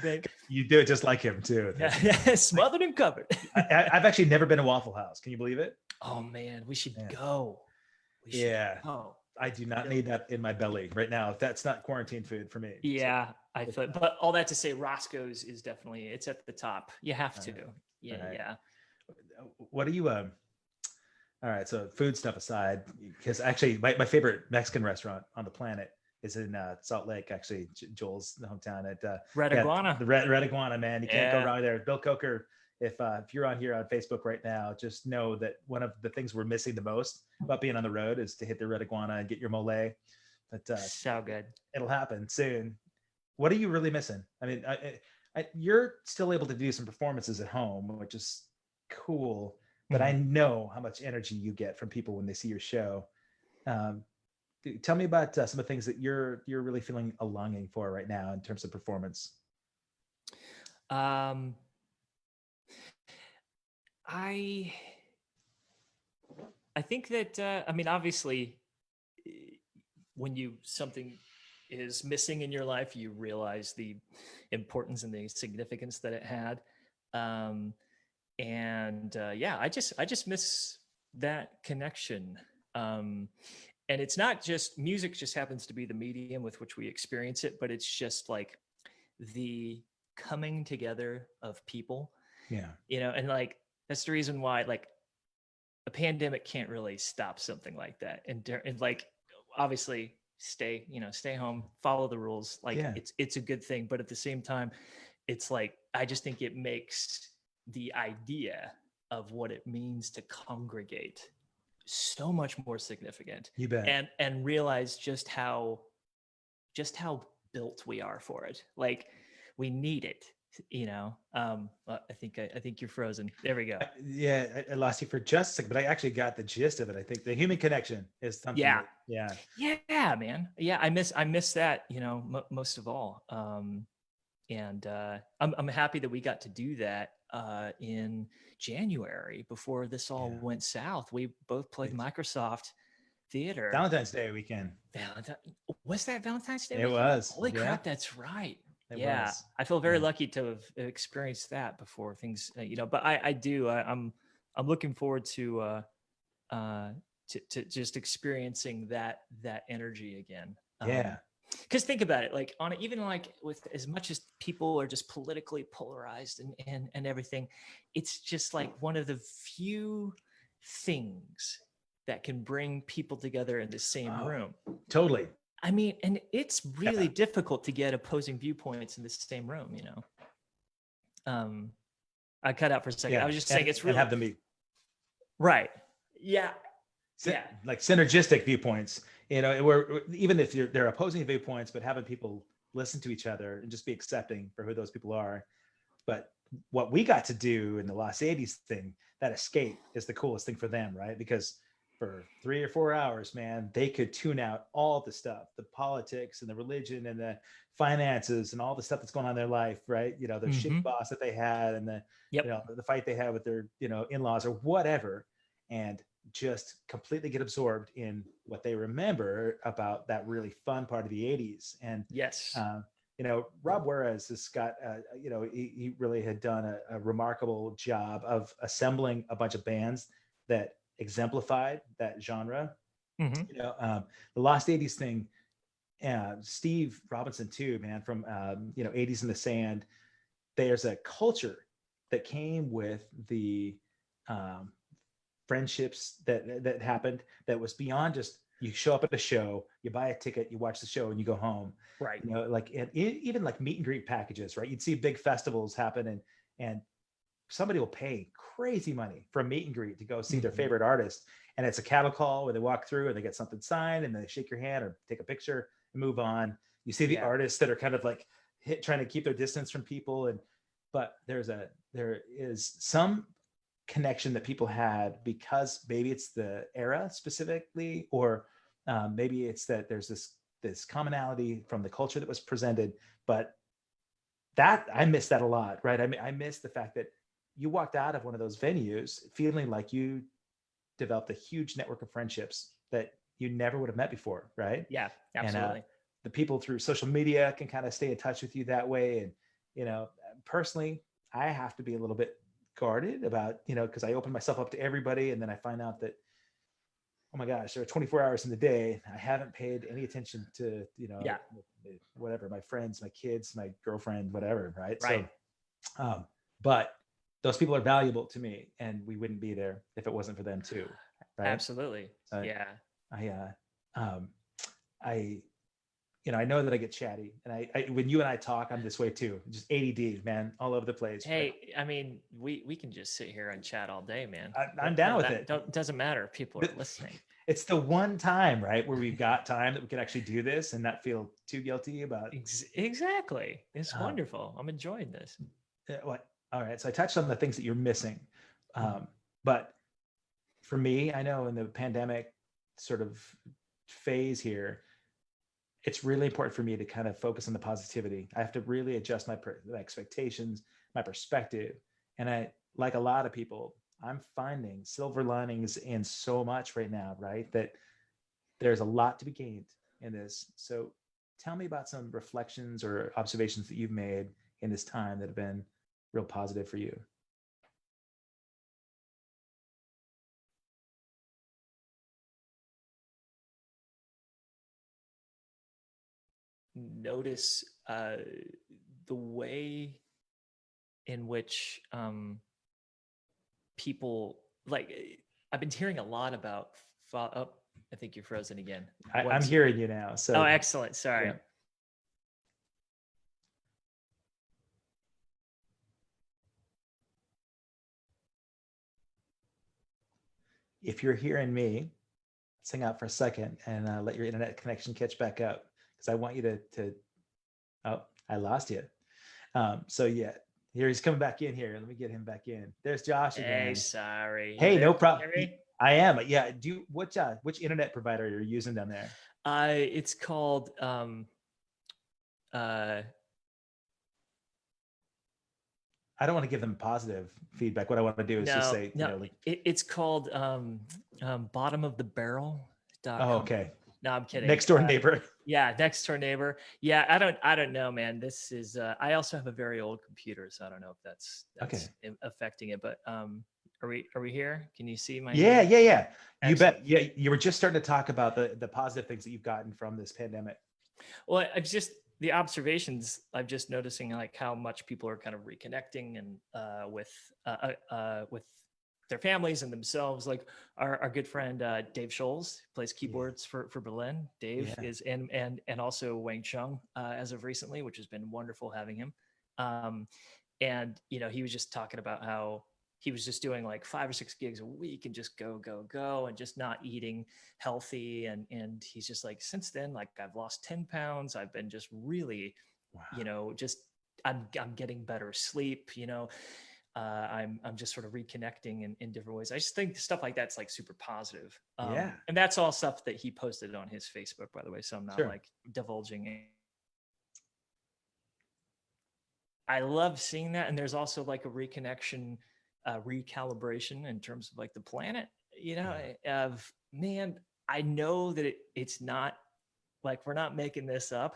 babe. You do it just like him too. Yeah, smothered and covered. I've actually never been to Waffle House. Can you believe it? Oh man, we should go. Go. I do not need that in my belly right now. That's not quarantine food for me. Yeah, so. I feel. But all that to say, Roscoe's is definitely, it's at the top. You have to. Yeah. What do you all right, so food stuff aside, because actually my favorite Mexican restaurant on the planet is in Salt Lake, actually, Joel's hometown, at Red Iguana. The Red Iguana, man. You can't go wrong there. Bill Coker, if you're on here on Facebook right now, just know that one of the things we're missing the most about being on the road is to hit the Red Iguana and get your mole. But so good. It'll happen soon. What are you really missing? I mean, you're still able to do some performances at home, which is cool, but I know how much energy you get from people when they see your show. Tell me about some of the things that you're really feeling a longing for right now in terms of performance. I think that I mean, obviously, when something is missing in your life, you realize the importance and the significance that it had. I just miss that connection. And it's not just music, just happens to be the medium with which we experience it, but it's just like the coming together of people. Yeah. And like, that's the reason why like a pandemic can't really stop something like that. And like, obviously stay home, follow the rules. Like it's a good thing. But at the same time, it's like, I just think it makes the idea of what it means to congregate so much more significant. You bet. And realize just how built we are for it. Like we need it. I think you're frozen. There we go. Yeah, I lost you for just a second, but I actually got the gist of it. I think the human connection is something Yeah. that, yeah. Yeah, man. Yeah, I miss that, most of all. And I'm happy that we got to do that in January before this all Yeah. went south. We both played It's Microsoft Theater. Valentine's Day weekend. Valentine was that Valentine's Day It weekend? was. Holy Yeah, crap, that's right. it Yeah, was. I feel very Yeah. lucky to have experienced that before things, But I do. I'm looking forward uh, to just experiencing that energy again. Yeah. Because think about it, like even like with as much as people are just politically polarized and everything, it's just like one of the few things that can bring people together in the same Oh, room. totally. I mean, and it's really Yeah. difficult to get opposing viewpoints in the same room. Um, I cut out for a second. I Yeah. was just saying it's And really have them be right. Yeah. Yeah. like synergistic viewpoints, where even if they're opposing viewpoints, but having people listen to each other and just be accepting for who those people are. But what we got to do in the Lost 80s thing, that escape is the coolest thing for them, right? Because for 3 or 4 hours, man, they could tune out all the stuff, the politics and the religion and the finances and all the stuff that's going on in their life, right? Their shitty boss that they had and Yep. the fight they had with their, in-laws or whatever, and just completely get absorbed in what they remember about that really fun part of the 80s. And Yes. Rob Juarez has got, he really had done a remarkable job of assembling a bunch of bands that exemplified that genre. Mm-hmm. The Lost 80s thing, Steve Robinson too, man, from, 80s in the Sand. There's a culture that came with the friendships that happened that was beyond just you show up at a show, you buy a ticket, you watch the show, and you go home. Right. Like even like meet and greet packages, right? You'd see big festivals happen, and somebody will pay crazy money for a meet and greet to go see their favorite artist, and it's a cattle call where they walk through and they get something signed, and then they shake your hand or take a picture and move on. You see the artists that are kind of like trying to keep their distance from people, but there is some connection that people had because maybe it's the era specifically, or maybe it's that there's this commonality from the culture that was presented. But that I miss that a lot, right? I miss the fact that you walked out of one of those venues feeling like you developed a huge network of friendships that you never would have met before, right? Yeah, absolutely. And the people through social media can kind of stay in touch with you that way. And personally, I have to be a little bit guarded about, because I open myself up to everybody, and then I find out that, oh my gosh, there are 24 hours in the day. I haven't paid any attention to, whatever, my friends, my kids, my girlfriend, whatever. Right. Right. So, but those people are valuable to me, and we wouldn't be there if it wasn't for them too. Right. Absolutely. Yeah. I know that I get chatty, and I when you and I talk, I'm this way too. Just ADD, man, all over the place. Hey, I mean, we can just sit here and chat all day, man. I'm down with it. Doesn't matter if people are listening. It's the one time, right, where we've got time that we can actually do this and not feel too guilty about. Exactly. It's wonderful. I'm enjoying this. What? All right. So I touched on the things that you're missing, but for me, I know in the pandemic sort of phase here, it's really important for me to kind of focus on the positivity. I have to really adjust my expectations, my perspective. And I, like a lot of people, I'm finding silver linings in so much right now, right? That there's a lot to be gained in this. So tell me about some reflections or observations that you've made in this time that have been real positive for you. Notice the way in which people, like, I've been hearing a lot about I think you're frozen again. I'm hearing you now. So oh, excellent. Sorry. Yeah. If you're hearing me, let's hang out for a second and let your internet connection catch back up, because I want you to oh, I lost you. So yeah, here he's coming back in here. Let me get him back in. There's Josh Hey, again. sorry. You Hey, there? no Can you problem. hear me? I am. Yeah. Which internet provider are you using down there? It's called uh I don't want to give them positive feedback. What I want to do is just no, say, no, like, it's called oh, bottomofthebarrel.com. okay, No, I'm kidding. next door neighbor. Yeah, next door neighbor. Yeah, I don't know, man. This is I also have a very old computer, so I don't know if that's Okay. affecting it. But are we here? Can you see my Yeah, name? yeah, yeah. You Excellent. bet. Yeah, you were just starting to talk about the positive things that you've gotten from this pandemic. Well, I've just the observations. I'm just noticing like how much people are kind of reconnecting and with their families and themselves. Like our good friend Dave Scholes plays Yeah, keyboards for Berlin. Dave yeah, is and also Wang Chung as of recently, which has been wonderful having him. Um, and he was just talking about how he was just doing like 5 or 6 gigs a week and just go and just not eating healthy. And he's just like, since then, like I've lost 10 pounds. I've been just really, wow, just I'm getting better sleep. I'm just sort of reconnecting in different ways. I just think stuff like that's like super positive. yeah, And that's all stuff that he posted on his Facebook, by the way. So I'm not sure. like divulging. I love seeing that. And there's also like a reconnection, recalibration in terms of like the planet, Yeah. of man, I know that it's not like we're not making this up,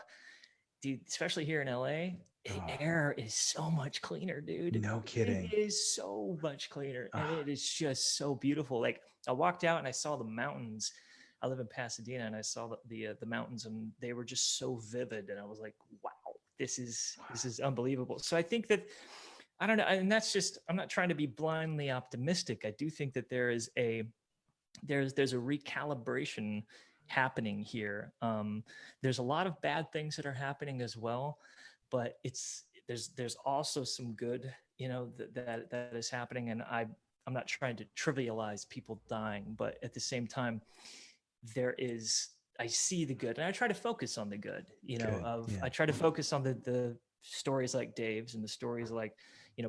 dude, especially here in LA. Oh, Air is so much cleaner, dude. no It kidding. is so much cleaner and Oh, it is just so beautiful. Like I walked out and I saw the mountains. I live in Pasadena and I saw the mountains and they were just so vivid and I was like, wow, this is unbelievable. So I think that I don't know, and that's just I'm not trying to be blindly optimistic. I do think that there's a recalibration happening here. There's a lot of bad things that are happening as well, but there's also some good, that is happening, and I'm not trying to trivialize people dying, but at the same time, there is I see the good, and I try to focus on the good. good. I Yeah, try to focus on the stories like Dave's and the stories like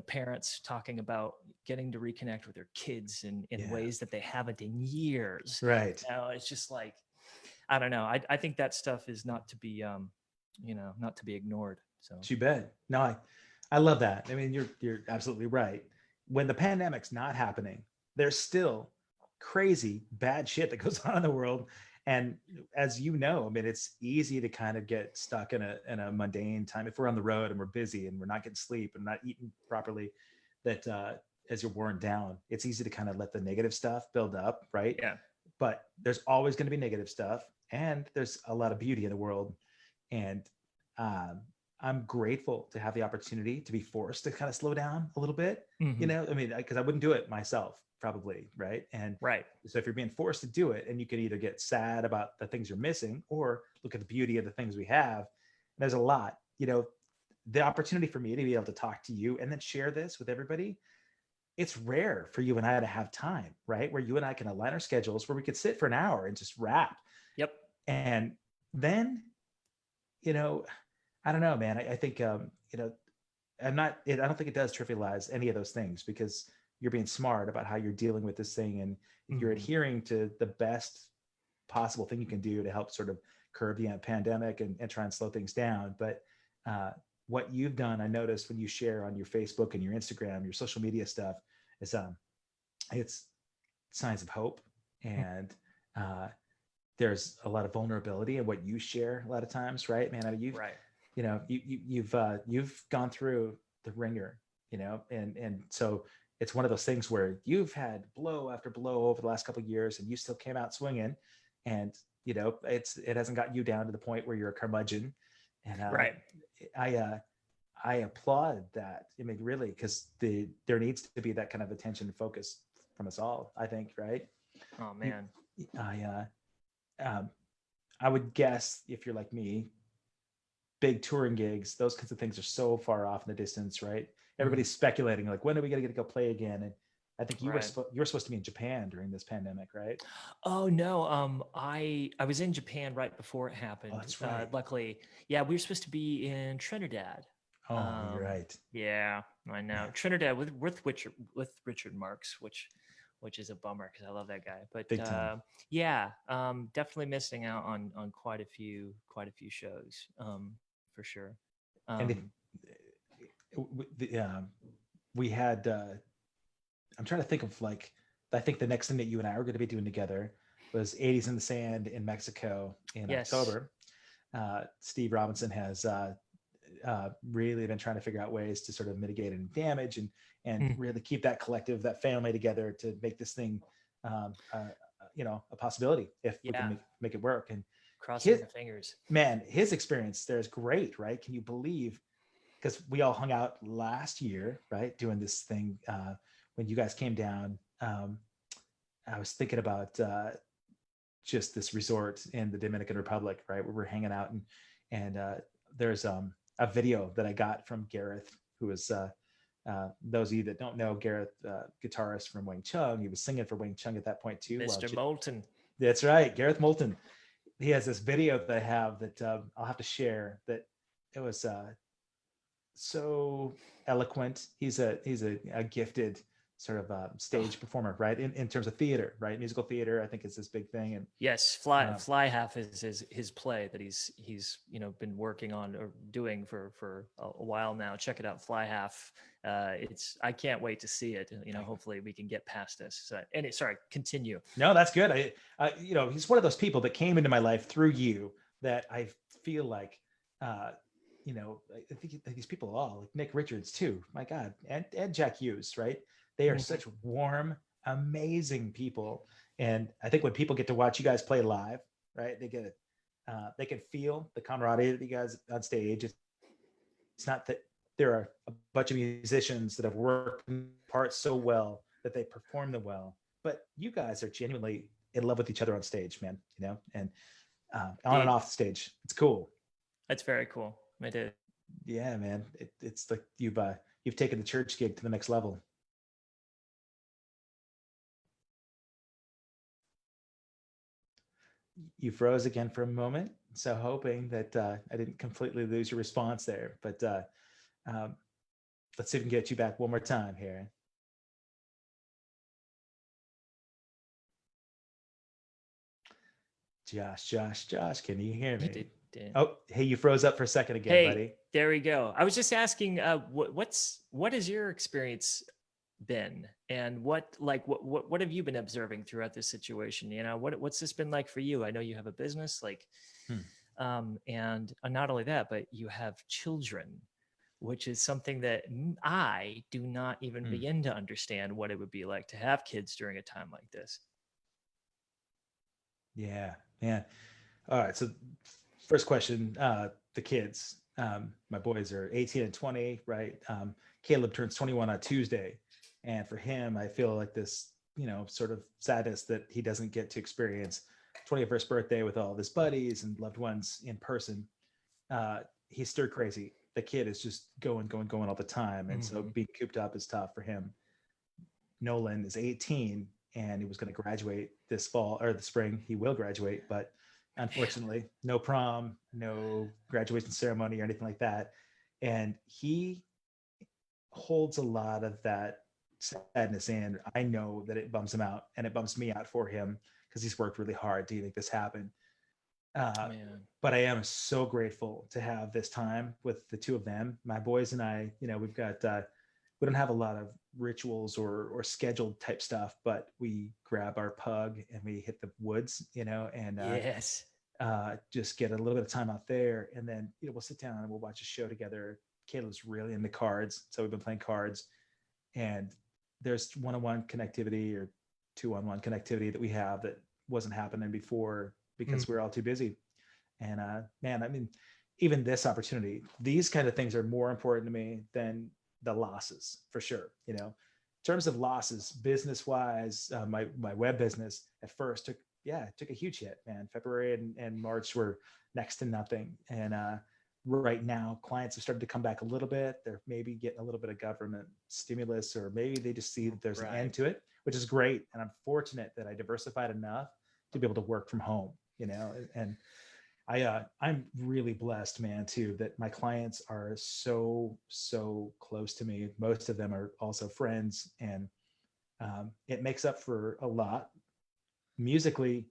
parents talking about getting to reconnect with their kids in yeah. ways that they haven't in years. Right. It's just like I don't know. I think that stuff is not to be ignored. So You bet. No, I love that. I mean, you're absolutely right. When the pandemic's not happening, there's still crazy bad shit that goes on in the world. And as you know, I mean, it's easy to kind of get stuck in a mundane time if we're on the road and we're busy and we're not getting sleep and not eating properly. That as you're worn down, it's easy to kind of let the negative stuff build up, right? yeah, But there's always going to be negative stuff, and there's a lot of beauty in the world. And um, I'm grateful to have the opportunity to be forced to kind of slow down a little bit. hmm I mean, because I wouldn't do it myself, probably, right? And right, so if you're being forced to do it, and you can either get sad about the things you're missing, or look at the beauty of the things we have. There's a lot, the opportunity for me to be able to talk to you and then share this with everybody. It's rare for you and I to have time, right? Where you and I can align our schedules, where we could sit for an hour and just rap. yep, And then, you know, I don't know, man. I think, I don't think it does trivialize any of those things, because you're being smart about how you're dealing with this thing, and you're hmm adhering to the best possible thing you can do to help sort of curb the pandemic, and try and slow things down. But uh, what you've done, I noticed when you share on your Facebook and your Instagram, your social media stuff, is it's signs of hope. And uh, there's a lot of vulnerability in what you share a lot of times, right, man? I mean, right, you've gone through the ringer, and so it's one of those things where you've had blow after blow over the last couple of years, and you still came out swinging. And it hasn't got you down to the point where you're a curmudgeon. And right. I uh, I applaud that. I mean, really, because there needs to be that kind of attention and focus from us all, I think, right? Oh You, man, I um, I would guess, if you're like me, big touring gigs, those kinds of things are so far off in the distance, right? hmm Everybody's speculating, like, when are we going to get to go play again? And I think right. you were supposed to be in Japan during this pandemic, right? Oh no, I was in Japan right before it Oh, happened. that's right. Luckily, yeah, we were supposed to be in Trinidad. Oh, you're right. Yeah, I know. Man, Trinidad with Richard Marks, which is a bummer because I love that guy. But big time. yeah, definitely missing out on quite a few shows, for sure. And if Um, we had, I'm trying to think of like, I think the next thing that you and I were going to be doing together was 80s in the Sand in Mexico in yes. October. Steve Robinson has really been trying to figure out ways to sort of mitigate any damage and Mm, really keep that collective, that family together to make this thing, a possibility if we can yeah, make it work. And crossing his the fingers. his experience there is great, right? Can you believe? Because we all hung out last year, right, doing this thing when you guys came down. I was thinking about just this resort in the Dominican Republic, right, where we're hanging out, and there's a video that I got from Gareth, who is those of you that don't know Gareth, guitarist from Wang Chung. He was singing for Wang Chung at that point too. Mr. Moulton. That's right, Gareth Moulton. He has this video that I have that I'll have to share. That it was so eloquent. He's a gifted sort of Oh, stage performer, right? In terms of theater, right? Musical theater, I think is this big thing. And yes, uh, Fly Half is his play that he's been working on or doing for a while now. Check it out, Fly Half. It's I can't wait to see it. Hopefully we can get past this. So, sorry, continue. no, that's good. He's one of those people that came into my life through you that I feel like, uh, I think these people all like Nick Richards too. My God, and Jack Hughes, right? They are Mhm. such warm, amazing people, and I think when people get to watch you guys play live, right, they can feel the camaraderie that you guys on stage. It's not that there are a bunch of musicians that have worked parts so well that they perform them well, but you guys are genuinely in love with each other on stage, man. And on and Indeed, off the stage, it's cool. that's very cool. It is. Yeah, man. It's like you've taken the church gig to the next level. You froze again for a moment, so hoping that I didn't completely lose your response there. But um, let's see if we can get you back one more time here. Josh, can you hear He me? did. Did. Oh, hey, you froze up for a second again, Hey, buddy. there we go. I was just asking, what has your experience been, and what have you been observing throughout this situation? What's this been like for you? I know you have a business, Hmm. and not only that, but you have children, which is something that I do not even Hmm. begin to understand what it would be like to have kids during a time like this. Yeah, man. All right. So, first question: the kids. My boys are 18 and 20, right? Caleb turns 21 on Tuesday, and for him, I feel like this, sort of sadness that he doesn't get to experience 21st birthday with all of his buddies and loved ones in person. He's stir crazy. The kid is just going all the time, and so Mm-hmm. being cooped up is tough for him. Nolan is 18 and he was going to graduate this fall or the spring. He will graduate, but unfortunately, no prom, no graduation ceremony or anything like that. And he holds a lot of that sadness in. I know that it bums him out and it bums me out for him because he's worked really hard to make this happen. Uh, Man. but I am so grateful to have this time with the two of them. My boys and I, we don't have a lot of rituals or scheduled type stuff, but we grab our pug and we hit the woods, and Yes. just get a little bit of time out there. And then, we'll sit down and we'll watch a show together. Caleb's really into cards. So we've been playing cards, and there's one-on-one connectivity or two-on-one connectivity that we have that wasn't happening before because Mm. we're all too busy. And man, I mean, even this opportunity, these kind of things are more important to me than the losses for sure. In terms of losses, business wise, my web business at first took a huge hit, man. February and March were next to nothing. And right now, clients have started to come back a little bit. They're maybe getting a little bit of government stimulus, or maybe they just see that there's an Right. end to it, which is great. And I'm fortunate that I diversified enough to be able to work from home, and I'm really blessed, man, too, that my clients are so close to me. Most of them are also friends, and it makes up for a lot. Musically,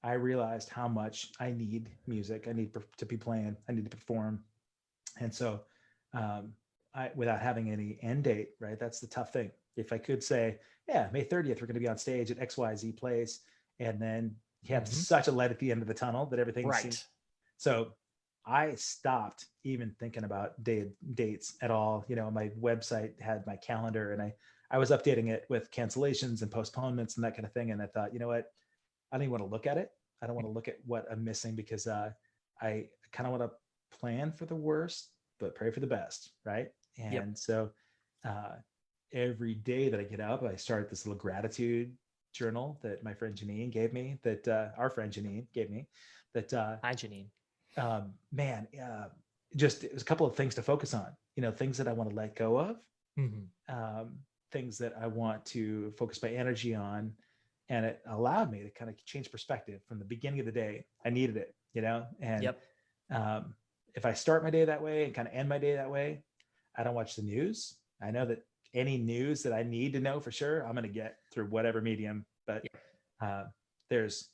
I realized how much I need music. I need to be playing. I need to perform, and so without having any end date, right? That's the tough thing. If I could say, yeah, May 30th, we're going to be on stage at XYZ place, and then you have Mhm. such a light at the end of the tunnel that everything seems. Right. So I stopped even thinking about dates at all. You know, my website had my calendar, and I was updating it with cancellations and postponements and that kind of thing. And I thought, you know what? I don't even want to look at it. I don't want to look at what I'm missing, because I kind of want to plan for the worst, but pray for the best, right? Yep. And so uh, every day that I get up, I start this little gratitude journal that my friend Janine gave me, that our friend Janine gave me, that Hi, Janine. man, just it was a couple of things to focus on. You know, things that I want to let go of, Mhm. um, things that I want to focus my energy on. And it allowed me to kind of change perspective from the beginning of the day. I needed it, you know? And Yep. um, if I start my day that way and kind of end my day that way, I don't watch the news. I know that any news that I need to know for sure, I'm going to get through whatever medium. But Yep. uh, there's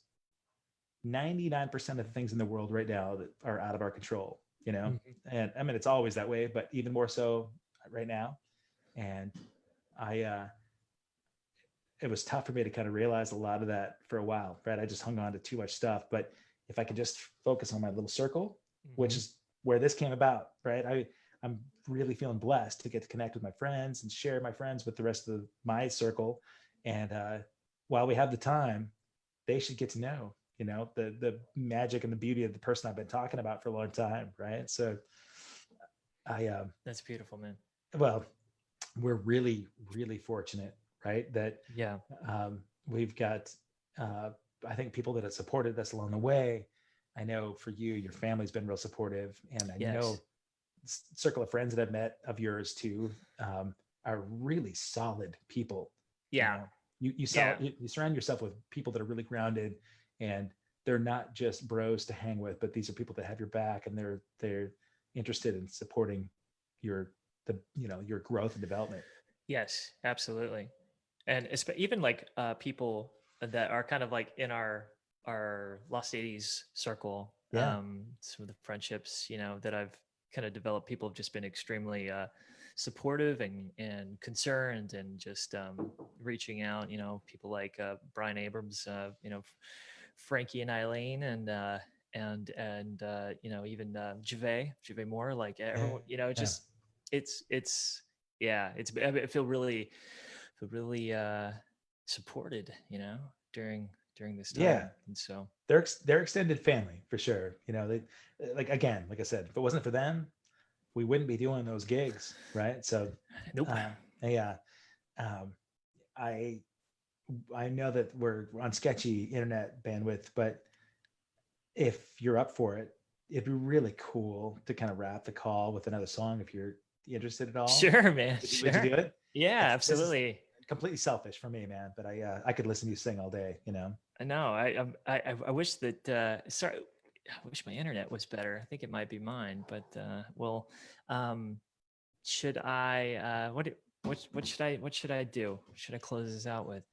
99% of the things in the world right now that are out of our control, you know? Mhm. And I mean, it's always that way, but even more so right now. And I, it was tough for me to kind of realize a lot of that for a while, right? I just hung on to too much stuff. But if I could just focus on my little circle, which Mhm. is where this came about, right? I'm really feeling blessed to get to connect with my friends and share my friends with the rest of my circle. And while we have the time, they should get to know, you know, the magic and the beauty of the person I've been talking about for a long time, right? So I That's beautiful, man. well, we're really fortunate, right? That Yeah. we've got, uh, I think, people that have supported us along the way. I know for you, your family's been real supportive, and I Yes. know circle of friends that I've met of yours too, are really solid people. You Yeah. know, Yeah. you surround yourself with people that are really grounded, and they're not just bros to hang with, but these are people that have your back, and they're interested in supporting your your growth and development. Yes, absolutely. And even like people that are kind of like in our Lost 80s circle, Yeah, some of the friendships, that I've kind of developed, people have just been extremely supportive and concerned, and just reaching out, people like Brian Abrams, Frankie and Eileen, and even Jave Moore, like everyone, yeah, just it's yeah, I feel really supported, during this yeah. time. And so They're extended family for sure. You know, they like, again, like I said, if it wasn't for them, we wouldn't be doing those gigs, right? So, nope. yeah, um, I I know that we're on sketchy internet bandwidth, but if you're up for it, it'd be really cool to kind of wrap the call with another song if you're interested at all. Sure, man. Would you Sure. do it? Yeah, This is absolutely. completely selfish for me, man, but I could listen to you sing all day, you know. I know. I wish that sorry, I wish my internet was better. I think it might be mine, but well, um should I what should I do? What should I close this out with?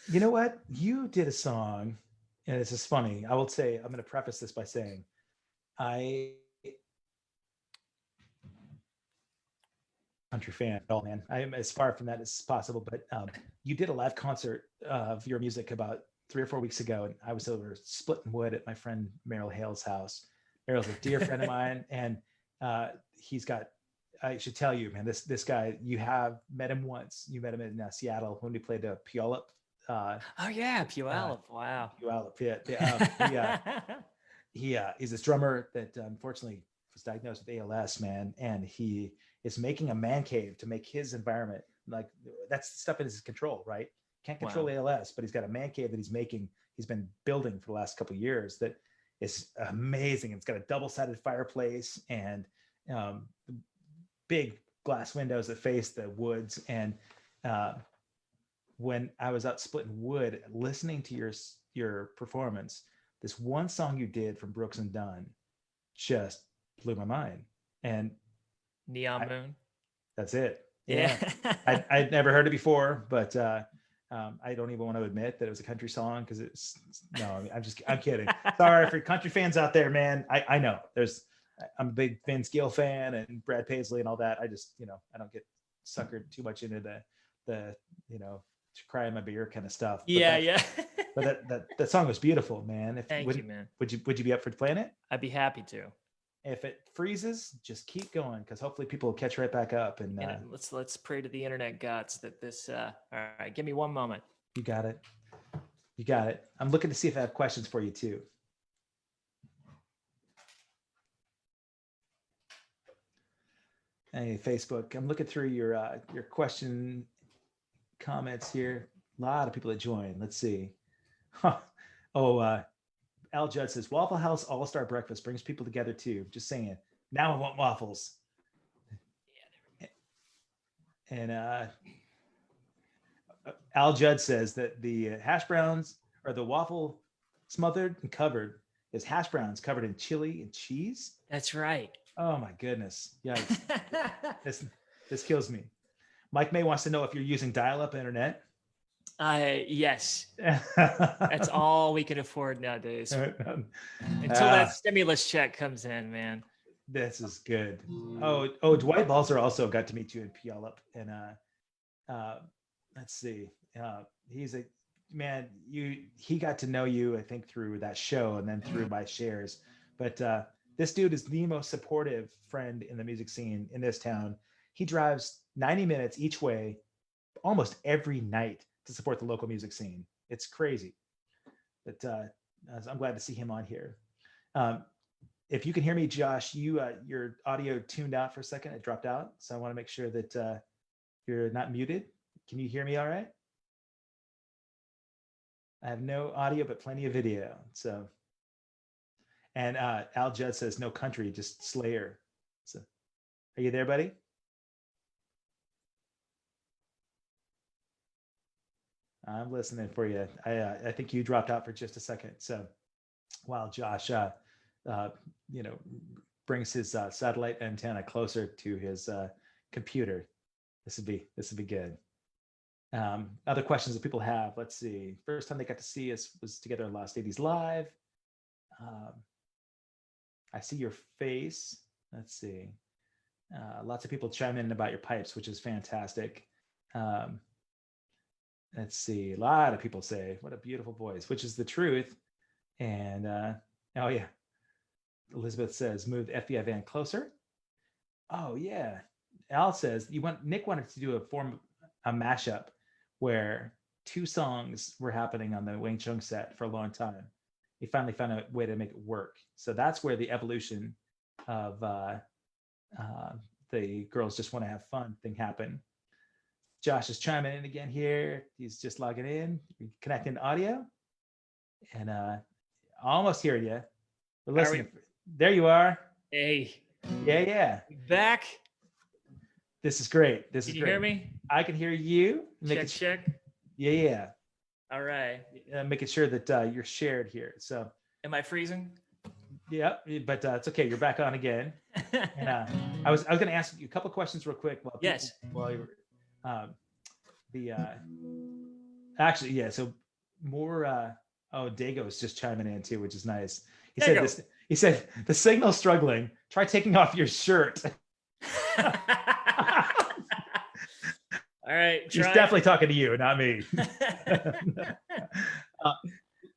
You know what? You did a song, and this is funny. I will say, I'm going to preface this by saying, I country fan at all, man. I am as far from that as possible. But you did a live concert of your music about 3 or 4 weeks ago, and I was over splitting wood at my friend Merrill Hale's house. Merrill's a dear friend of mine, and he's got. I should tell you, man, this guy, you have met him once. You met him in Seattle when we played Puyallup. Uh, Oh yeah, uh, Puyallup. Wow. Puyallup, yeah. He's this drummer that unfortunately was diagnosed with ALS, man, and he is making a man cave to make his environment, like, that's stuff in his control, right? Can't control Wow. ALS, but he's got a man cave that he's making. He's been building for the last couple of years that is amazing. It's got a double-sided fireplace and um, big glass windows that face the woods. And uh, when I was out splitting wood, listening to your performance, this one song you did from Brooks and Dunn just blew my mind. And Neon Moon. That's it. Yeah. I'd never heard it before, but I don't even want to admit that it was a country song because no, I mean, I'm kidding. Sorry for country fans out there, man. I know I'm a big Vince Gill fan and Brad Paisley and all that. I just, I don't get suckered too much into the cry in my beer kind of stuff. Yeah. But that song was beautiful, man. Thank you, man. Would you be up for playing it? I'd be happy to. If it freezes, just keep going because hopefully people will catch right back up. And let's pray to the internet gods that this. All right, give me one moment. You got it. I'm looking to see if I have questions for you too. Hey, Facebook, I'm looking through your question comments here. A lot of people that joined. Let's see. Al Judd says, Waffle House All-Star Breakfast brings people together too. Just saying. Now I want waffles. And Al Judd says that the hash browns or the waffle smothered and covered is hash browns covered in chili and cheese. That's right. Oh my goodness. Yikes. This kills me. Mike May wants to know if you're using dial-up internet. Yes. That's all we can afford nowadays. Until that stimulus check comes in, man. This is good. Oh, Dwight Balzer also got to meet you in Puyallup. And let's see. He's a man, he got to know you, I think, through that show and then through my shares. But this dude is the most supportive friend in the music scene in this town. He drives 90 minutes each way almost every night to support the local music scene. It's crazy. But I'm glad to see him on here. If you can hear me, Josh, your audio tuned out for a second. It dropped out. So I want to make sure that you're not muted. Can you hear me all right? I have no audio, but plenty of video. So, and Al Judd says no country, just Slayer. So, are you there, buddy? I'm listening for you. I think you dropped out for just a second. So, while Josh, brings his satellite antenna closer to his computer, this would be good. Other questions that people have. Let's see. First time they got to see us was together at Lost 80s Live. I see your face. Let's see. Lots of people chime in about your pipes, which is fantastic. Let's see. A lot of people say, what a beautiful voice, which is the truth. And oh, yeah. Elizabeth says, move the FBI van closer. Oh, yeah. Al says, Nick wanted to do a mashup where two songs were happening on the Wang Chung set for a long time. He finally found a way to make it work. So that's where the evolution of the girls just want to have fun thing happened. Josh is chiming in again here. He's just logging in, connecting audio. And almost hearing you. We're listening. There you are. Hey. Yeah. Back. This is great. Can you hear me? I can hear you. Check. Yeah. All right. Making sure that you're shared here. So. Am I freezing? Yeah, but it's okay. You're back on again. And I was going to ask you a couple questions real quick. Yes. While you were, actually, yeah. So more. Dago's just chiming in too, which is nice. He said the signal's struggling. Try taking off your shirt. All right. He's definitely talking to you, not me.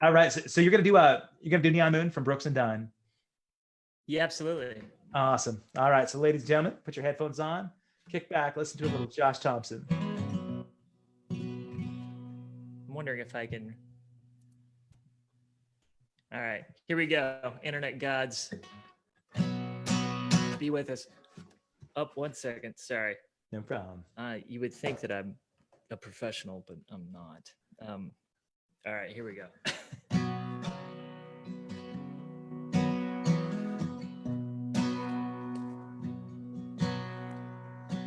All right. So you're gonna do Neon Moon from Brooks and Dunn. Yeah, absolutely. Awesome. All right. So ladies and gentlemen, put your headphones on, kick back, listen to a little Josh Thompson. I'm wondering if I can. All right, here we go. Internet gods, be with us. Up 1 second. Sorry. No problem. You would think that I'm a professional, but I'm not. All right, here we go.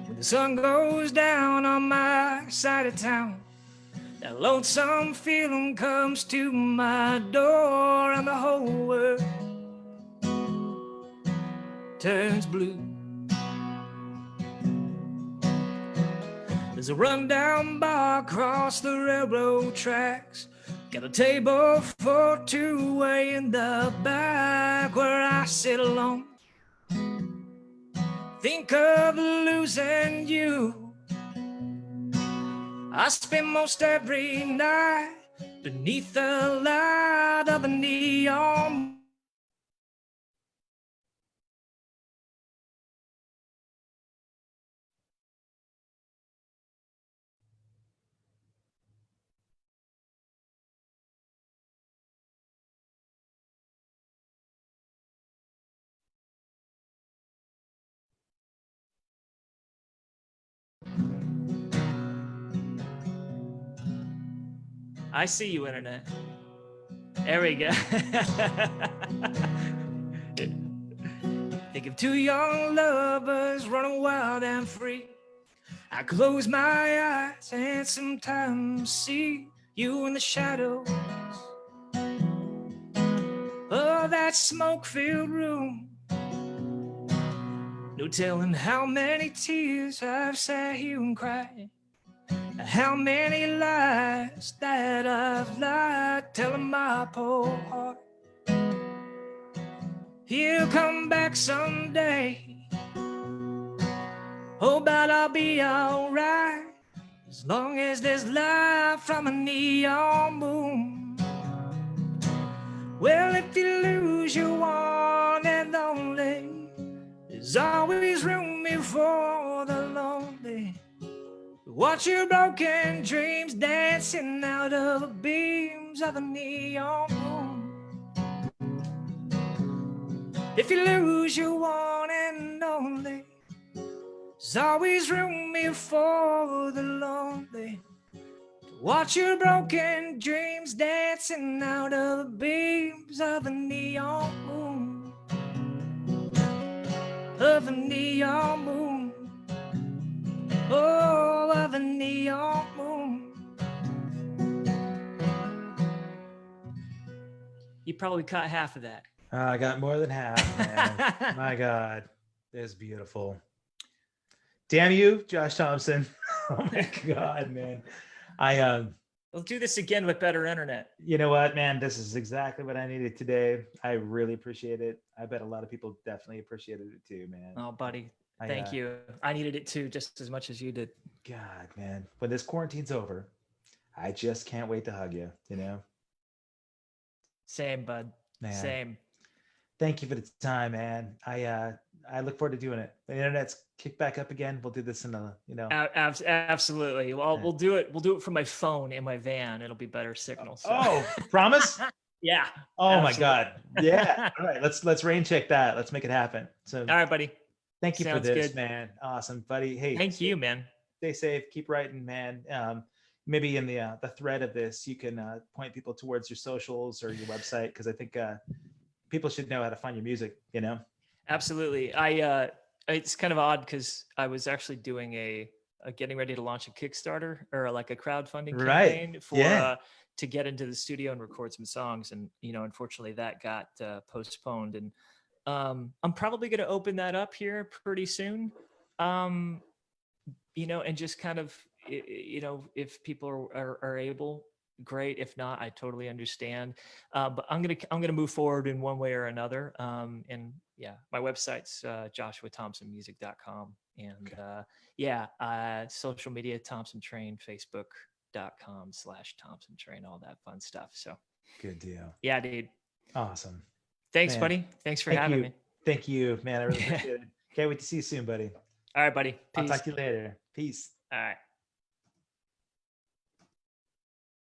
When the sun goes down on my side of town, that lonesome feeling comes to my door, and the whole turns blue. There's a rundown bar across the railroad tracks. Got a table for two way in the back where I sit alone. Think of losing you. I spend most every night beneath the light of a neon. I see you, internet. There we go. Think of two young lovers running wild and free. I close my eyes and sometimes see you in the shadows of that smoke-filled room. No telling how many tears I've sat here and cried. How many lies that I've lied, telling my poor heart he'll come back someday. Oh, but I'll be alright as long as there's light from a neon moon. Well, if you lose your one and only, there's always room here for the lonely. Watch your broken dreams dancing out of the beams of the neon moon. If you lose your one and only, there's always room here for the lonely. Watch your broken dreams dancing out of the beams of the neon moon. Of the neon moon. Oh, of the neon moon. You probably caught half of that. I got more than half, man. My God, that's beautiful. Damn you, Josh Thompson. Oh my God, man. We'll do this again with better internet. You know what, man? This is exactly what I needed today. I really appreciate it. I bet a lot of people definitely appreciated it too, man. Oh, buddy. Thank you. I needed it too, just as much as you did. God, man. When this quarantine's over, I just can't wait to hug you, you know? Same, bud. Man. Same. Thank you for the time, man. I look forward to doing it. The internet's kicked back up again. We'll do this in a, you know. Absolutely. Well, we'll do it. We'll do it from my phone in my van. It'll be better signal. So. Oh, promise? Yeah. Oh absolutely. My God. Yeah. All right. Let's rain check that. Let's make it happen. So. All right, buddy. Thank you Sounds for this, good. man. Awesome, buddy. Hey. Thank you, man. Stay safe. Keep writing, man. Maybe in the thread of this, you can point people towards your socials or your website, because I think people should know how to find your music, you know? Absolutely. It's kind of odd because I was actually doing a getting ready to launch a Kickstarter or like a crowdfunding campaign for to get into the studio and record some songs, and unfortunately that got postponed, and I'm probably going to open that up here pretty soon, and just kind of if people are able, great. If not, I totally understand. But I'm gonna move forward in one way or another. And yeah, my website's joshuathompsonmusic.com, and social media, Thompson Train, Facebook.com/Thompson Train, all that fun stuff. So good deal. Yeah, dude. Awesome. Thanks, man. Buddy. Thanks for having me. Thank you, man. I really appreciate it. Can't wait to see you soon, buddy. All right, buddy. Peace. I'll talk to you later. Peace. All right.